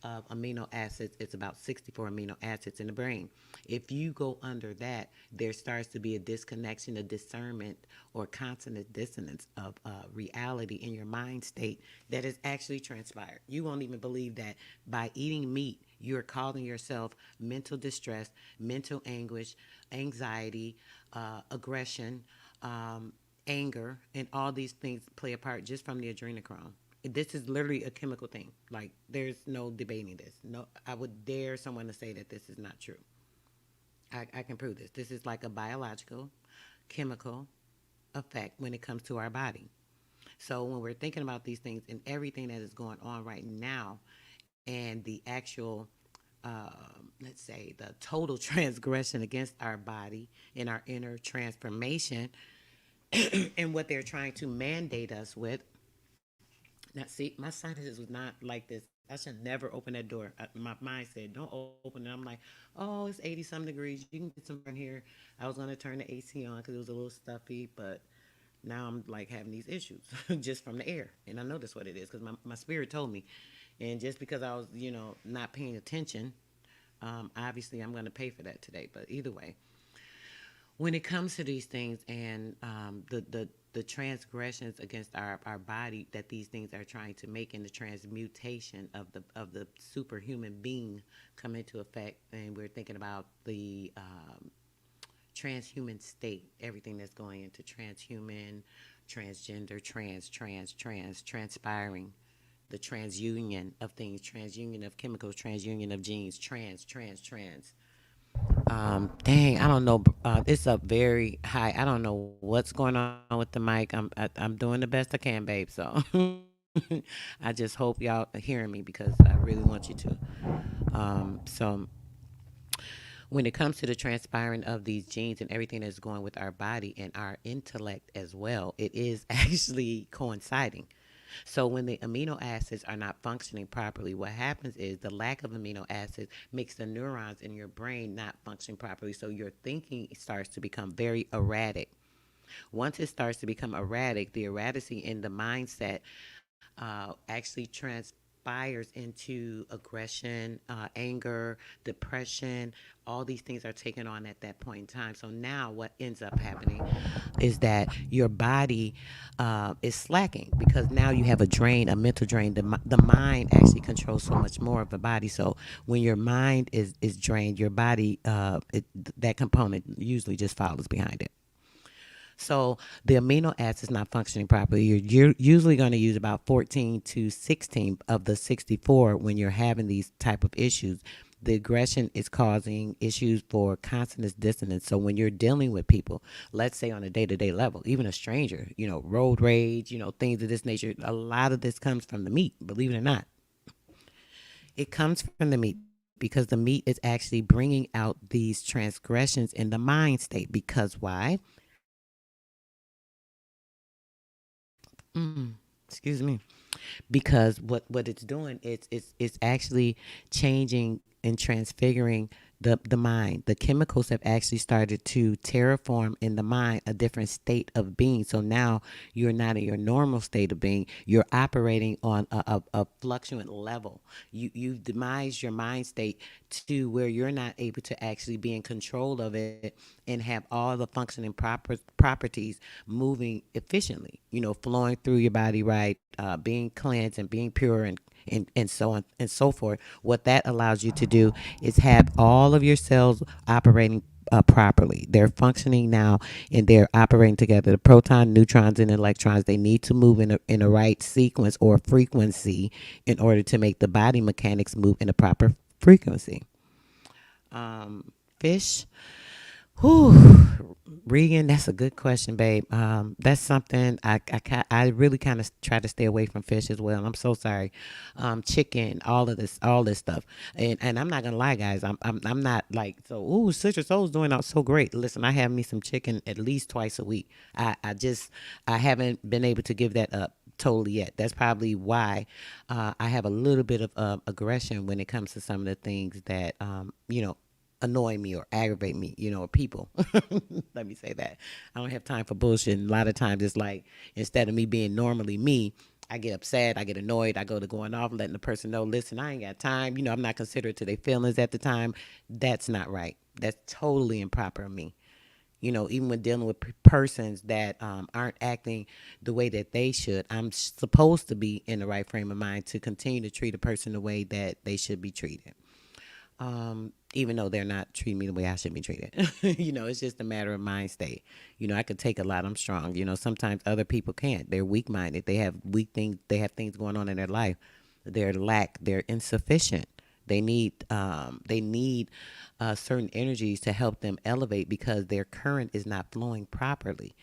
of amino acids, it's about 64 amino acids in the brain. If you go under that, there starts to be a disconnection, a discernment, or consonant dissonance of reality in your mind state that is actually transpired. You won't even believe that by eating meat, you're causing yourself mental distress, mental anguish, anxiety, aggression, anger, and all these things play a part just from the adrenochrome. This is literally a chemical thing. Like, there's no debating this. No, I would dare someone to say that this is not true. I can prove this. This is like a biological, chemical effect when it comes to our body. So when we're thinking about these things and everything that is going on right now, and the actual, let's say, the total transgression against our body and our inner transformation, and what they're trying to mandate us with. Now, see, my sinuses was not like this. I should never open that door. My mind said, "Don't open it." I'm like, "Oh, it's 80 some degrees. You can get some in here." I was gonna turn the AC on because it was a little stuffy, but now I'm like having these issues just from the air, and I know that's what it is because my spirit told me. And just because I was, not paying attention, obviously I'm going to pay for that today. But either way, when it comes to these things and the transgressions against our body that these things are trying to make, and the transmutation of the superhuman being come into effect, and we're thinking about the transhuman state, everything that's going into transhuman, transgender, transpiring, the transunion of things, transunion of chemicals, transunion of genes, trans. Dang, I don't know. It's up very high. I don't know what's going on with the mic. I'm doing the best I can, babe. So I just hope y'all are hearing me because I really want you to. So when it comes to the transpiring of these genes and everything that's going with our body and our intellect as well, it is actually coinciding. So when the amino acids are not functioning properly, what happens is the lack of amino acids makes the neurons in your brain not function properly. So your thinking starts to become very erratic. Once it starts to become erratic, the erraticity in the mindset actually transpires into aggression, anger, depression. All these things are taken on at that point in time. So now, what ends up happening is that your body is slacking because now you have a drain, a mental drain. The mind actually controls so much more of the body. So when your mind is drained, your body, that component usually just follows behind it. So the amino acids not functioning properly, you're usually going to use about 14 to 16 of the 64 when you're having these type of issues. The aggression is causing issues for consonance dissonance. So when you're dealing with people, let's say on a day-to-day level, even a stranger, road rage, things of this nature, a lot of this comes from the meat, believe it or not. It comes from the meat because the meat is actually bringing out these transgressions in the mind state. Because why? Excuse me. Because what it's doing is it's actually changing and transfiguring the mind. The chemicals have actually started to terraform in the mind a different state of being. So now you're not in your normal state of being. You're operating on a fluctuant level. You've demised your mind state to where you're not able to actually be in control of it and have all the functioning properties moving efficiently, flowing through your body right, being cleansed and being pure and so on and so forth. What that allows you to do is have all of your cells operating properly. They're functioning now and they're operating together. The proton, neutrons, and electrons, they need to move in a right sequence or frequency in order to make the body mechanics move in a proper frequency. Fish. Whew, Regan, that's a good question, babe. That's something I really kind of try to stay away from fish as well. I'm so sorry. Chicken, all this stuff, and I'm not gonna lie, guys. I'm not like so. Ooh, Sister Soul's doing out so great. Listen, I have me some chicken at least twice a week. I haven't been able to give that up totally yet. That's probably why I have a little bit of aggression when it comes to some of the things that annoy me or aggravate me, or people. Let me say that. I don't have time for bullshit. And a lot of times it's like instead of me being normally me, I get upset, I get annoyed, I go to going off, letting the person know, listen, I ain't got time. I'm not considerate to their feelings at the time. That's not right. That's totally improper of me. Even when dealing with persons that aren't acting the way that they should, I'm supposed to be in the right frame of mind to continue to treat a person the way that they should be treated, even though they're not treating me the way I should be treated. It's just a matter of mind state. I could take a lot. I'm strong. Sometimes other people can't. They're weak minded. They have weak things. They have things going on in their life. They're lack. They're insufficient. They need certain energies to help them elevate because their current is not flowing properly.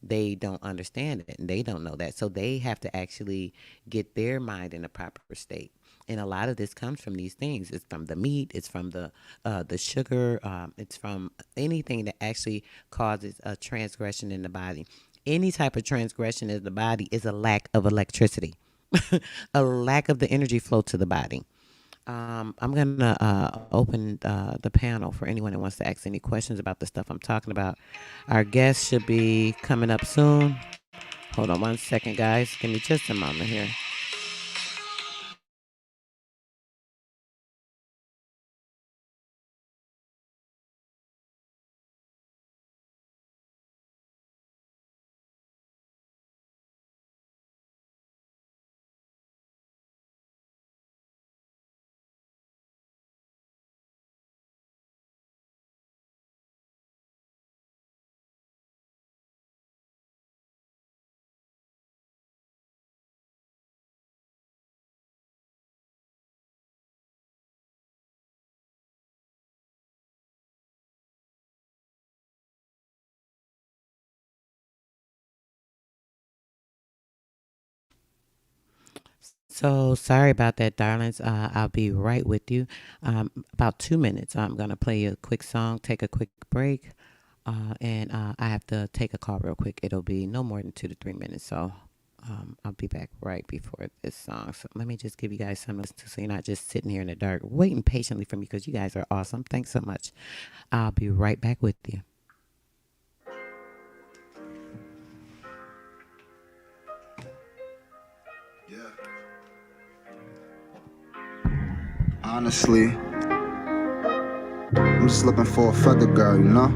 They don't understand it and they don't know that. So they have to actually get their mind in a proper state. And a lot of this comes from these things. It's from the meat. It's from the sugar. It's from anything that actually causes a transgression in the body. Any type of transgression in the body is a lack of electricity, a lack of the energy flow to the body. I'm gonna open the panel for anyone that wants to ask any questions about the stuff I'm talking about. Our guest should be coming up soon. Hold on one second, guys. Give me just a moment here. So sorry about that, darlings. I'll be right with you. About 2 minutes. I'm gonna play a quick song, take a quick break, and I have to take a call real quick. It'll be no more than 2 to 3 minutes. So I'll be back right before this song. So let me just give you guys something to listen to so you're not just sitting here in the dark waiting patiently for me because you guys are awesome. Thanks so much. I'll be right back with you. Honestly, I'm just looking for a feather girl, you know?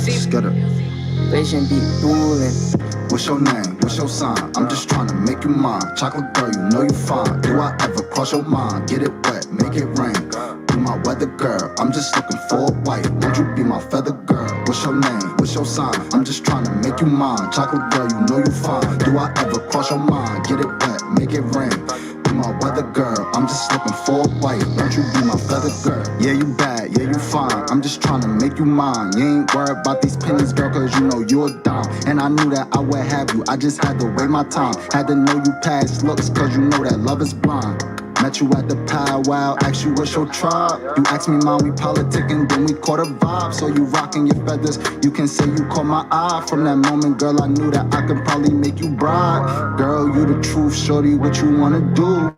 Just get her. Vision be fooling. What's your name? What's your sign? I'm just trying to make you mine. Chocolate girl, you know you fine. Do I ever cross your mind? Get it wet, make it rain. Be my weather girl. I'm just looking for a wife. Won't you be my feather girl? What's your name? What's your sign? I'm just trying to make you mine. Chocolate girl, you know you fine. Do I ever cross your mind? Get it wet, make it rain. Be my weather girl. I'm just looking for a wife. Won't you be my feather girl? Yeah, you bad. Yeah, you fine. I'm just trying to make you mine. You ain't worried about these pennies, girl, cause you know you're a dime. And I knew that I would have you. I just had to wait my time. Had to know you past looks, cause you know that love is blind. Met you at the powwow, asked you what's your tribe. You asked me, mom, we politicking, then we caught a vibe. So you rocking your feathers, you can say you caught my eye. From that moment, girl, I knew that I could probably make you bride. Girl, you the truth, shorty, what you wanna do?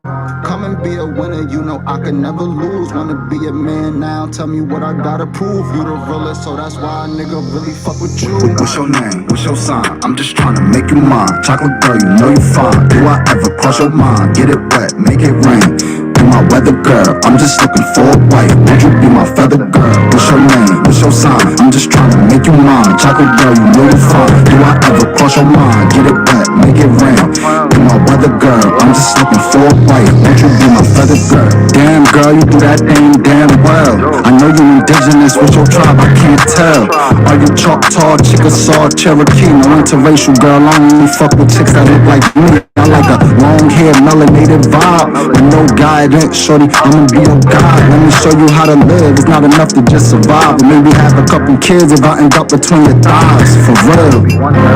Come and be a winner, you know I could never lose. Wanna be a man now, tell me what I gotta prove. You the realest, so that's why a nigga really fuck with you. What's your name? What's your sign? I'm just trying to make you mine. Chocolate girl, you know you fine. Do I ever cross your mind? Get it wet, make it rain. Be my weather girl, I'm just looking for a wife. Would you be my feather girl? What's your name? What's your sign? I'm just trying to make you mine. Chocolate girl, you know you fine. Do I ever cross your mind? Get it wet, make it rain. Be my weather girl, I'm just looking for a wife. Won't you be my feather girl? Damn girl, you do that thing damn well. I know you indigenous with your tribe, I can't tell. Are you Choctaw, Chickasaw, Cherokee? No interracial girl, I only fuck with chicks that look like me. I like a long hair, melanated vibe with no guidance, shorty. I'ma be your guide. Let me show you how to live. It's not enough to just survive, but maybe have a couple kids if I end up between your thighs. For real,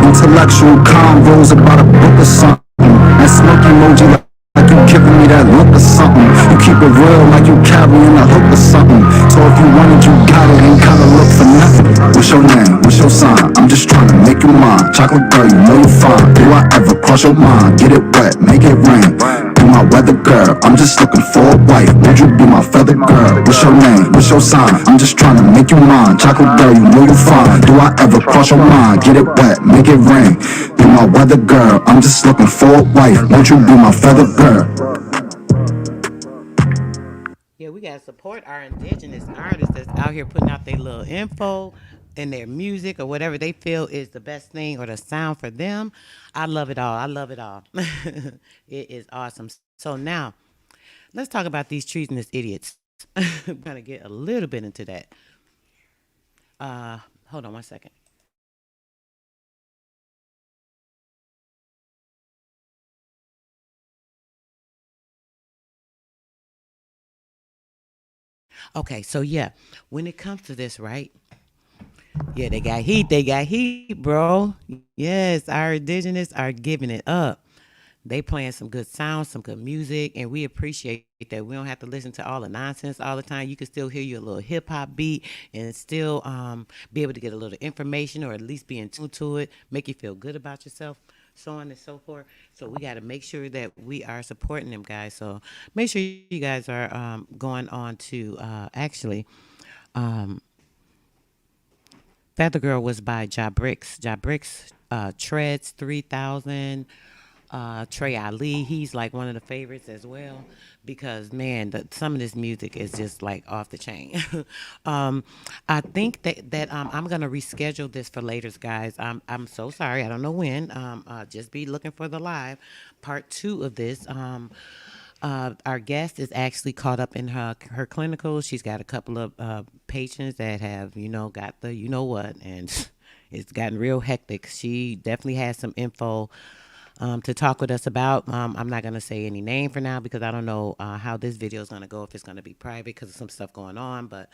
intellectual convos about a book or something. That smoke emoji like you giving me that look or something. You keep it real like you carrying a hook or something. So if you want it, you got it. Ain't gotta look for nothing. What's your name? What's your sign? I'm just trying to make you mine. Chocolate girl, you know you fine. Do I ever cross your mind? Get it wet, make it rain. Be my weather girl. I'm just looking for a wife. Would you be my feather girl? What's your name? What's your sign? I'm just trying to make you mine. Chocolate girl, you know you fine. Do I ever cross your mind? Get it wet, make it rain. Be my weather girl. I'm just looking for a wife. Won't you be my feather girl? Yeah, we gotta support our indigenous artists that's out here putting out their little info and their music or whatever they feel is the best thing or the sound for them. I love it all. I love it all. It is awesome. So now let's talk about these treasonous idiots. I'm gonna get a little bit into that. Hold on one second. Okay, so yeah, when it comes to this, right? Yeah, they got heat. They got heat, bro. Yes, our indigenous are giving it up. They playing some good sounds, some good music, and we appreciate that. We don't have to listen to all the nonsense all the time. You can still hear your little hip hop beat and still be able to get a little information or at least be in tune to it, make you feel good about yourself, so on and so forth. So we got to make sure that we are supporting them guys. So make sure you guys are going on to actually Feather Girl was by Jabrix. Jabrix Treads 3000. Trey Ali, he's like one of the favorites as well because man, some of this music is just like off the chain. um, I think that I'm gonna reschedule this for later, guys. I'm so sorry. I don't know when. Just be looking for the live part two of this. Our guest is actually caught up in her clinical. She's got a couple of patients that have got the what and it's gotten real hectic. She definitely has some info to talk with us about. I'm not going to say any name for now because I don't know how this video is going to go, if it's going to be private because of some stuff going on. But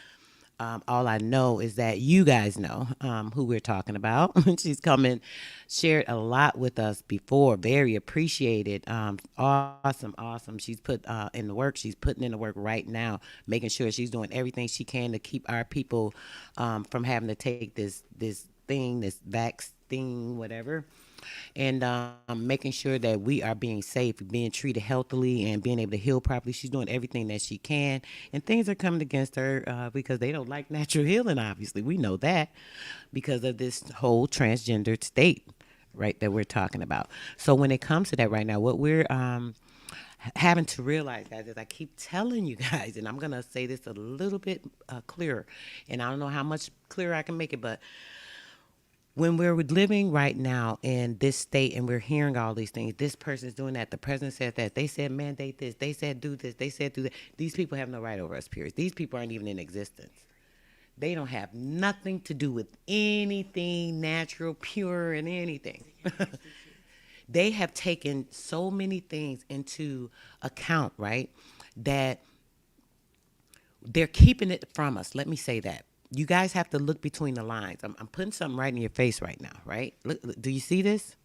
All I know is that you guys know who we're talking about. She's come and shared a lot with us before. Very appreciated. Awesome, awesome. She's put in the work. She's putting in the work right now, making sure she's doing everything she can to keep our people from having to take this thing, this vaccine, whatever, and making sure that we are being safe, being treated healthily, and being able to heal properly. She's doing everything that she can, and things are coming against her because they don't like natural healing. Obviously, we know that because of this whole transgendered state, right, that we're talking about. So when it comes to that right now, what we're having to realize, guys, is I keep telling you guys, and I'm gonna say this a little bit clearer, and I don't know how much clearer I can make it, but when we're living right now in this state and we're hearing all these things, this person is doing that, the president said that, they said mandate this, they said do this, they said do that. These people have no right over us, period. These people aren't even in existence. They don't have nothing to do with anything natural, pure, and anything. They have taken so many things into account, right, that they're keeping it from us. Let me say that. You guys have to look between the lines. I'm putting something right in your face right now, right? Look, do you see this?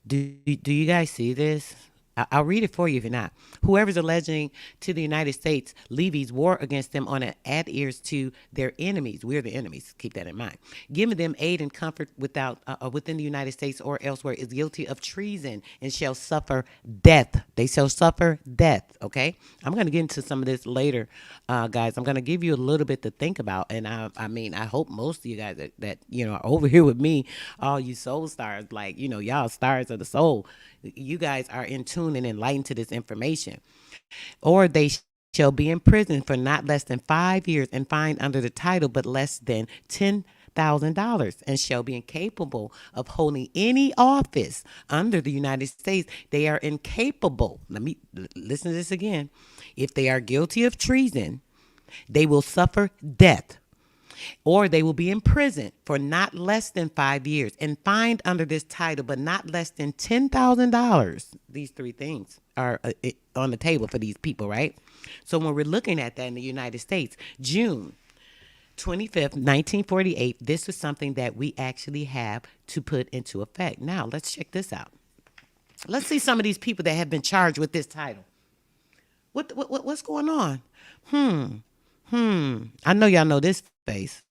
Do you guys see this? I'll read it for you if you're not. Whoever's alleging to the United States levies war against them on an adheres to their enemies. We're the enemies. Keep that in mind. Giving them aid and comfort within the United States or elsewhere is guilty of treason and shall suffer death. They shall suffer death. Okay. I'm going to get into some of this later, guys. I'm going to give you a little bit to think about. And I mean, I hope most of you guys that are over here with me, all you soul stars, like, y'all stars of the soul. You guys are in tune and enlightened to this information. Or they shall be in prison for not less than 5 years and fined under the title but less than $10,000 and shall be incapable of holding any office under the United States. They are incapable. Let me listen to this again. If they are guilty of treason, they will suffer death, or they will be imprisoned for not less than 5 years and fined under this title, but not less than $10,000. These three things are on the table for these people, right? So when we're looking at that in the United States, June 25th, 1948, this was something that we actually have to put into effect. Now, let's check this out. Let's see some of these people that have been charged with this title. What's going on? I know y'all know this face.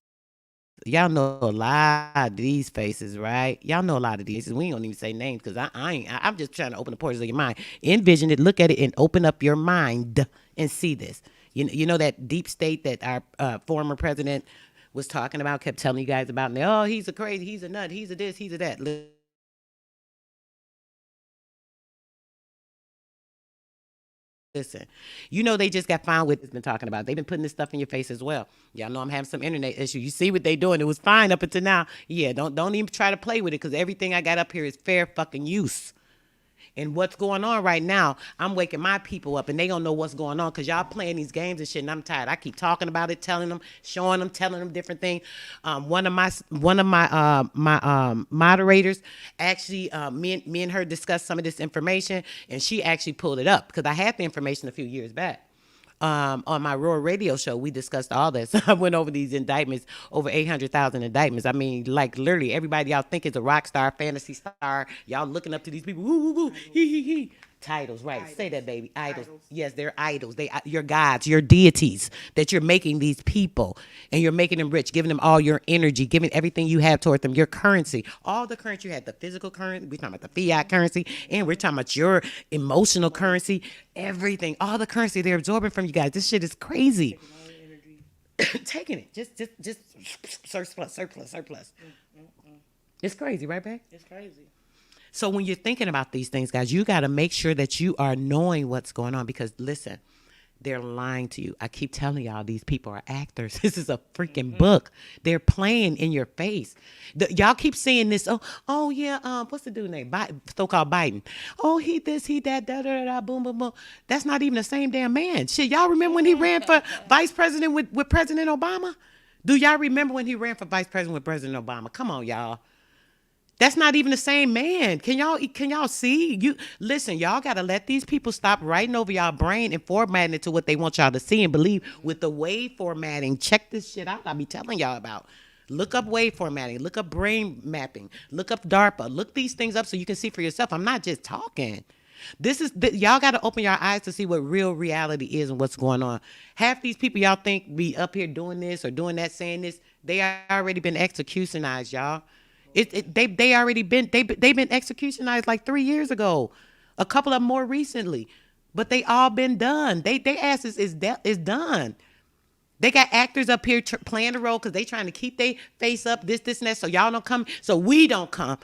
Y'all know a lot of these faces, right? Y'all know a lot of these. We ain't gonna even say names because I'm just trying to open the portals of your mind. Envision it, look at it, and open up your mind and see this. You know that deep state that our former president was talking about, kept telling you guys about, and oh, he's a crazy, he's a nut, he's a this, he's a that. Listen, they just got found with, it's been talking about. They've been putting this stuff in your face as well. Y'all know I'm having some internet issue. You see what they doing. It was fine up until now. Yeah, don't even try to play with it because everything I got up here is fair fucking use. And what's going on right now, I'm waking my people up and they don't know what's going on because y'all playing these games and shit, and I'm tired. I keep talking about it, telling them, showing them, telling them different things. One of my moderators actually, me and her discussed some of this information, and she actually pulled it up because I had the information a few years back. On my Roar radio show, we discussed all this. I went over these indictments, over 800,000 indictments. I mean, like literally everybody y'all think is a rock star, fantasy star. Y'all looking up to these people. Woo, woo, woo. He. Titles, right? Idols. Say that, baby. Idols. Yes, they're idols. Your gods, your deities that you're making these people, and you're making them rich, giving them all your energy, giving everything you have toward them, your currency, all the currency you had, the physical currency. We're talking about the fiat currency, and we're talking about your emotional currency, everything, all the currency they're absorbing from you guys. This shit is crazy. Taking it, just surplus. It's crazy, right, babe? It's crazy. So when you're thinking about these things, guys, you got to make sure that you are knowing what's going on because, listen, they're lying to you. I keep telling y'all these people are actors. This is a freaking book. They're playing in your face. Y'all keep saying this. Oh yeah. What's the dude name? So-called Biden. Oh, he this, he that, da da da, boom, boom, boom. That's not even the same damn man. Shit, y'all remember when he ran for vice president with President Obama? Do y'all remember when he ran for vice president with President Obama? Come on, y'all. That's not even the same man. Can y'all see? You listen, y'all gotta let these people stop writing over y'all brain and formatting it to what they want y'all to see and believe with the wave formatting. Check this shit out. I be telling y'all about. Look up wave formatting, look up brain mapping, look up DARPA, look these things up so you can see for yourself. I'm not just talking. Y'all got to open your eyes to see what real reality is and what's going on. Half these people y'all think be up here doing this or doing that, saying this, they already been executionized, y'all. They already been they've been executionized like 3 years ago, a couple of them more recently, but they all been done. They asses is done. They got actors up here playing the role because they trying to keep their face up, this, and that, so y'all don't come, so we don't come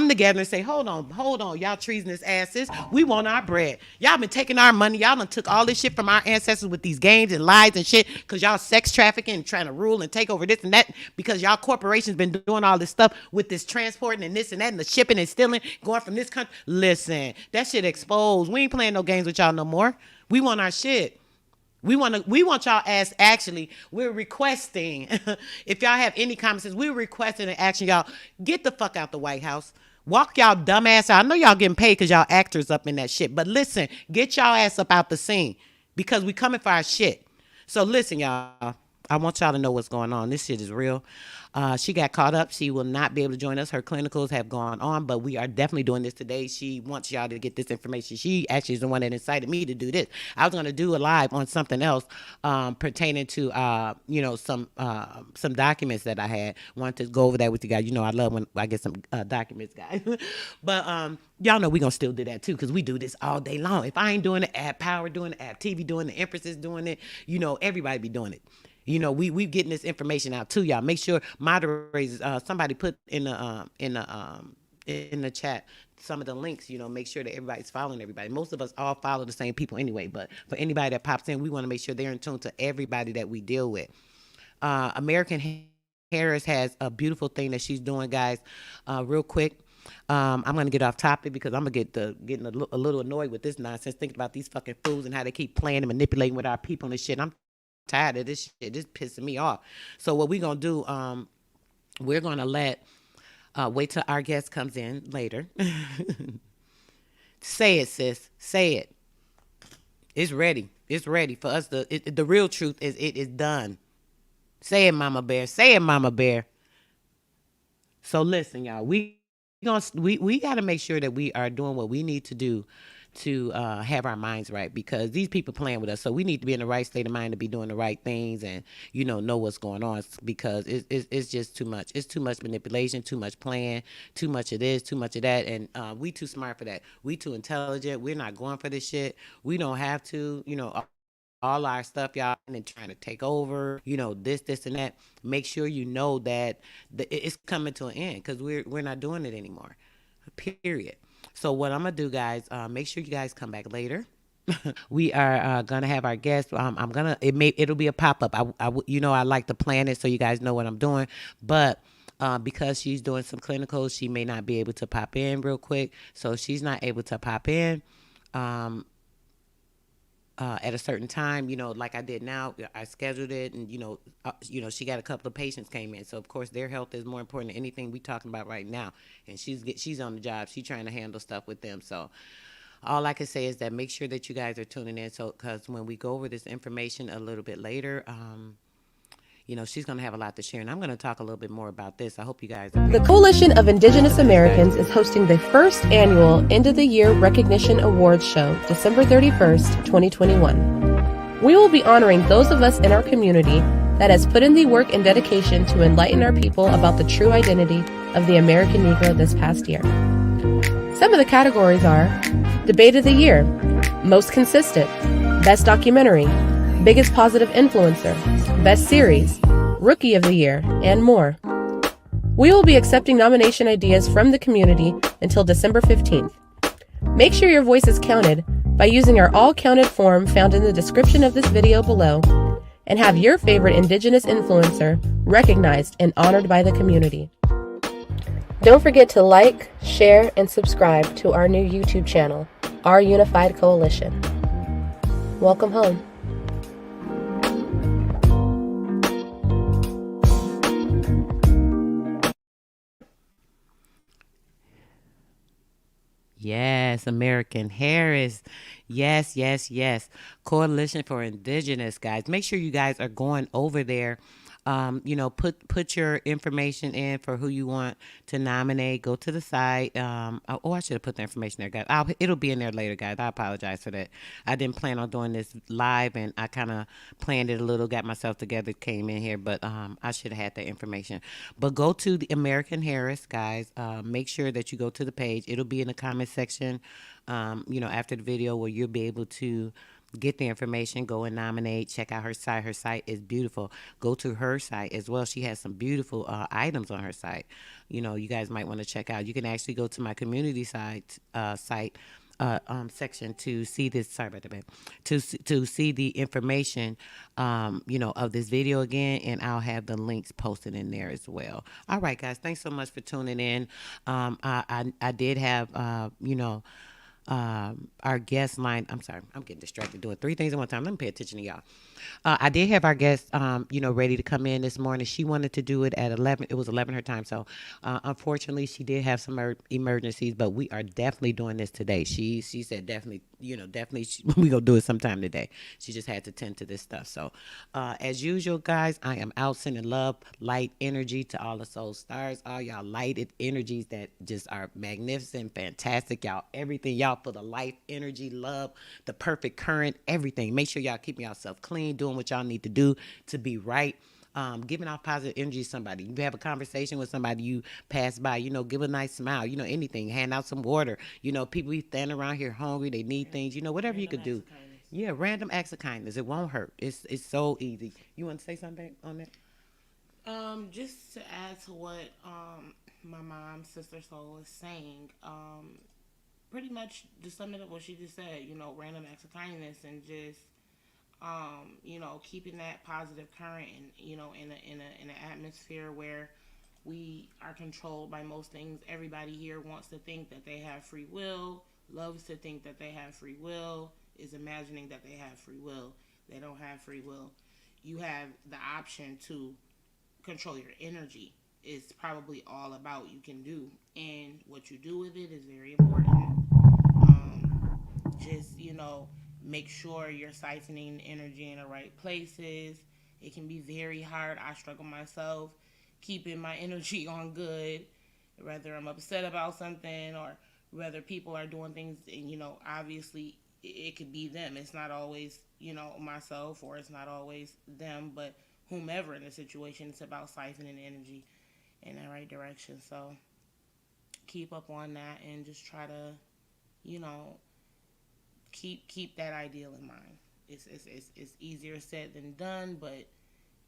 together and say, hold on, y'all treasonous asses. We want our bread. Y'all been taking our money. Y'all done took all this shit from our ancestors with these games and lies and shit because y'all sex trafficking and trying to rule and take over this and that because y'all corporations been doing all this stuff with this transporting and this and that and the shipping and stealing, going from this country. Listen, that shit exposed. We ain't playing no games with y'all no more. We want our shit. We want y'all ass. Actually, we're requesting if y'all have any comments, we're requesting and action y'all get the fuck out the White House. Walk y'all dumb ass out. I know y'all getting paid because y'all actors up in that shit, but listen, get y'all ass up out the scene because we coming for our shit. So listen, y'all, I want y'all to know what's going on. This shit is real. She got caught up. She will not be able to join us. Her clinicals have gone on, but we are definitely doing this today. She wants y'all to get this information. She actually is the one that incited me to do this. I was going to do a live on something else pertaining to, some documents that I had. Wanted to go over that with you guys. You know, I love when I get some documents, guys. But y'all know we're going to still do that too because we do this all day long. If I ain't doing it, App Power doing it, App TV doing it, Empress is doing it, everybody be doing it. We getting this information out to y'all. Make sure moderators, somebody put in the chat some of the links. Make sure that everybody's following everybody. Most of us all follow the same people anyway. But for anybody that pops in, we want to make sure they're in tune to everybody that we deal with. American Harris has a beautiful thing that she's doing, guys. Real quick. I'm gonna get off topic because I'm gonna getting a little annoyed with this nonsense, thinking about these fucking fools and how they keep playing and manipulating with our people and shit. I'm tired of this shit. This pissing me off. So what we're gonna do, we're gonna wait till our guest comes in later. Say it, sis. Say it. It's ready. It's ready for us. The real truth is it is done. Say it, Mama Bear. Say it, Mama Bear. So listen, y'all. We got to make sure that we are doing what we need to do to have our minds right because these people playing with us. So we need to be in the right state of mind to be doing the right things and, know what's going on because it's just too much. It's too much manipulation, too much playing, too much of this, too much of that. And we too smart for that. We too intelligent. We're not going for this shit. We don't have to, all our stuff, y'all, and trying to take over, this and that. Make sure you know that it's coming to an end because we're not doing it anymore. Period. So what I'm gonna do, guys, make sure you guys come back later. We are gonna have our guest. It'll be a pop up. I like to plan it so you guys know what I'm doing, but. Because she's doing some clinicals, she may not be able to pop in real quick. So she's not able to pop in. At a certain time, like I did now, I scheduled it and, she got a couple of patients came in. So of course their health is more important than anything we talking about right now. And she's on the job. She's trying to handle stuff with them. So all I can say is that make sure that you guys are tuning in. So, cause when we go over this information a little bit later, she's going to have a lot to share. And I'm going to talk a little bit more about this. I hope you guys The Coalition of Indigenous Americans is hosting the first annual End of the Year Recognition Awards Show, December 31st, 2021. We will be honoring those of us in our community that has put in the work and dedication to enlighten our people about the true identity of the American Negro this past year. Some of the categories are Debate of the Year, Most Consistent, Best Documentary, Biggest Positive Influencer, Best Series, Rookie of the Year, and more. We will be accepting nomination ideas from the community until December 15th. Make sure your voice is counted by using our All Counted form found in the description of this video below, and have your favorite Indigenous influencer recognized and honored by the community. Don't forget to like, share, and subscribe to our new YouTube channel, Our Unified Coalition. Welcome home. Yes, American Harris. Yes, yes, yes. Coalition for Indigenous, guys. Make sure you guys are going over there. Put your information in for who you want to nominate. Go to the site. I should have put the information there, guys. It'll be in there later, guys. I apologize for that. I didn't plan on doing this live, and I kind of planned it a little, got myself together, came in here, but I should have had that information. But go to the American Harris, guys. Make sure that you go to the page. It'll be in the comment section, after the video, where you'll be able to get the information, go and nominate, check out her site. Her site is beautiful. Go to her site as well. She has some beautiful items on her site. You guys might want to check out. You can actually go to my community site section to see this. Sorry about that, babe. To see the information, of this video again, and I'll have the links posted in there as well. All right, guys. Thanks so much for tuning in. I did have, our guest line. I'm sorry, I'm getting distracted doing three things at one time. Let me pay attention to y'all. I did have our guest, ready to come in this morning. She wanted to do it at 11. It was 11 her time. So, unfortunately, she did have some emergencies, but we are definitely doing this today. She said definitely, we gonna do it sometime today. She just had to tend to this stuff. So, as usual, guys, I am out sending love, light, energy to all the soul stars, all y'all lighted energies that just are magnificent, fantastic. Y'all, everything y'all for the life, energy, love, the perfect current, everything. Make sure y'all keeping yourself clean, doing what y'all need to do to be right. Giving off positive energy to somebody. You have a conversation with somebody you pass by, give a nice smile, anything, hand out some water. People be standing around here hungry, they need things, whatever you could do. Yeah, random acts of kindness. It won't hurt. It's so easy. You want to say something on that? Just to add to what my mom, Sister Soul, is saying, pretty much to sum it up what she just said, random acts of kindness and just keeping that positive current and, in an atmosphere where we are controlled by most things. Everybody here wants to think that they have free will, loves to think that they have free will, is imagining that they have free will. They don't have free will. You have the option to control your energy. It's probably all about you can do, and what you do with it is very important. Just make sure you're siphoning energy in the right places. It can be very hard. I struggle myself keeping my energy on good, whether I'm upset about something or whether people are doing things, and obviously it could be them. It's not always myself, or it's not always them, but whomever in the situation. It's about siphoning energy in the right direction. So keep up on that and just try to keep that ideal in mind. It's easier said than done, but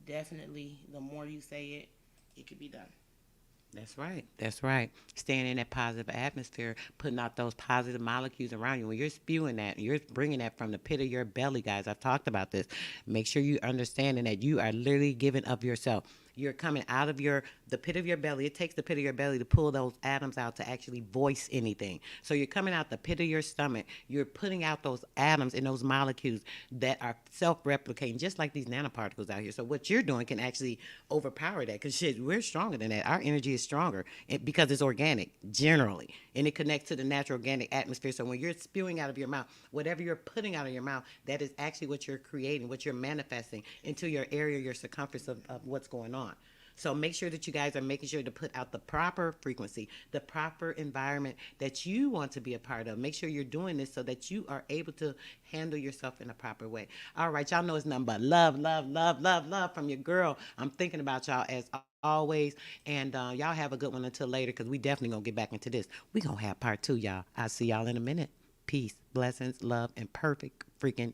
definitely the more you say it, it could be done. That's right. That's right. Staying in that positive atmosphere, putting out those positive molecules around you. When you're spewing that, you're bringing that from the pit of your belly, guys. I've talked about this. Make sure you understanding that you are literally giving of yourself. You're coming out of the pit of your belly. It takes the pit of your belly to pull those atoms out to actually voice anything. So you're coming out the pit of your stomach. You're putting out those atoms and those molecules that are self-replicating, just like these nanoparticles out here. So what you're doing can actually overpower that, because we're stronger than that. Our energy is stronger because it's organic generally, and it connects to the natural organic atmosphere. So when you're spewing out of your mouth, whatever you're putting out of your mouth, that is actually what you're creating, what you're manifesting into your area, your circumference of what's going on. So make sure that you guys are making sure to put out the proper frequency, the proper environment that you want to be a part of. Make sure you're doing this so that you are able to handle yourself in a proper way. All right, y'all know it's nothing but love, love, love, love, love from your girl. I'm thinking about y'all as always, and y'all have a good one until later, because we definitely gonna get back into this. We gonna have part 2, y'all. I'll see y'all in a minute. Peace, blessings, love, and perfect freaking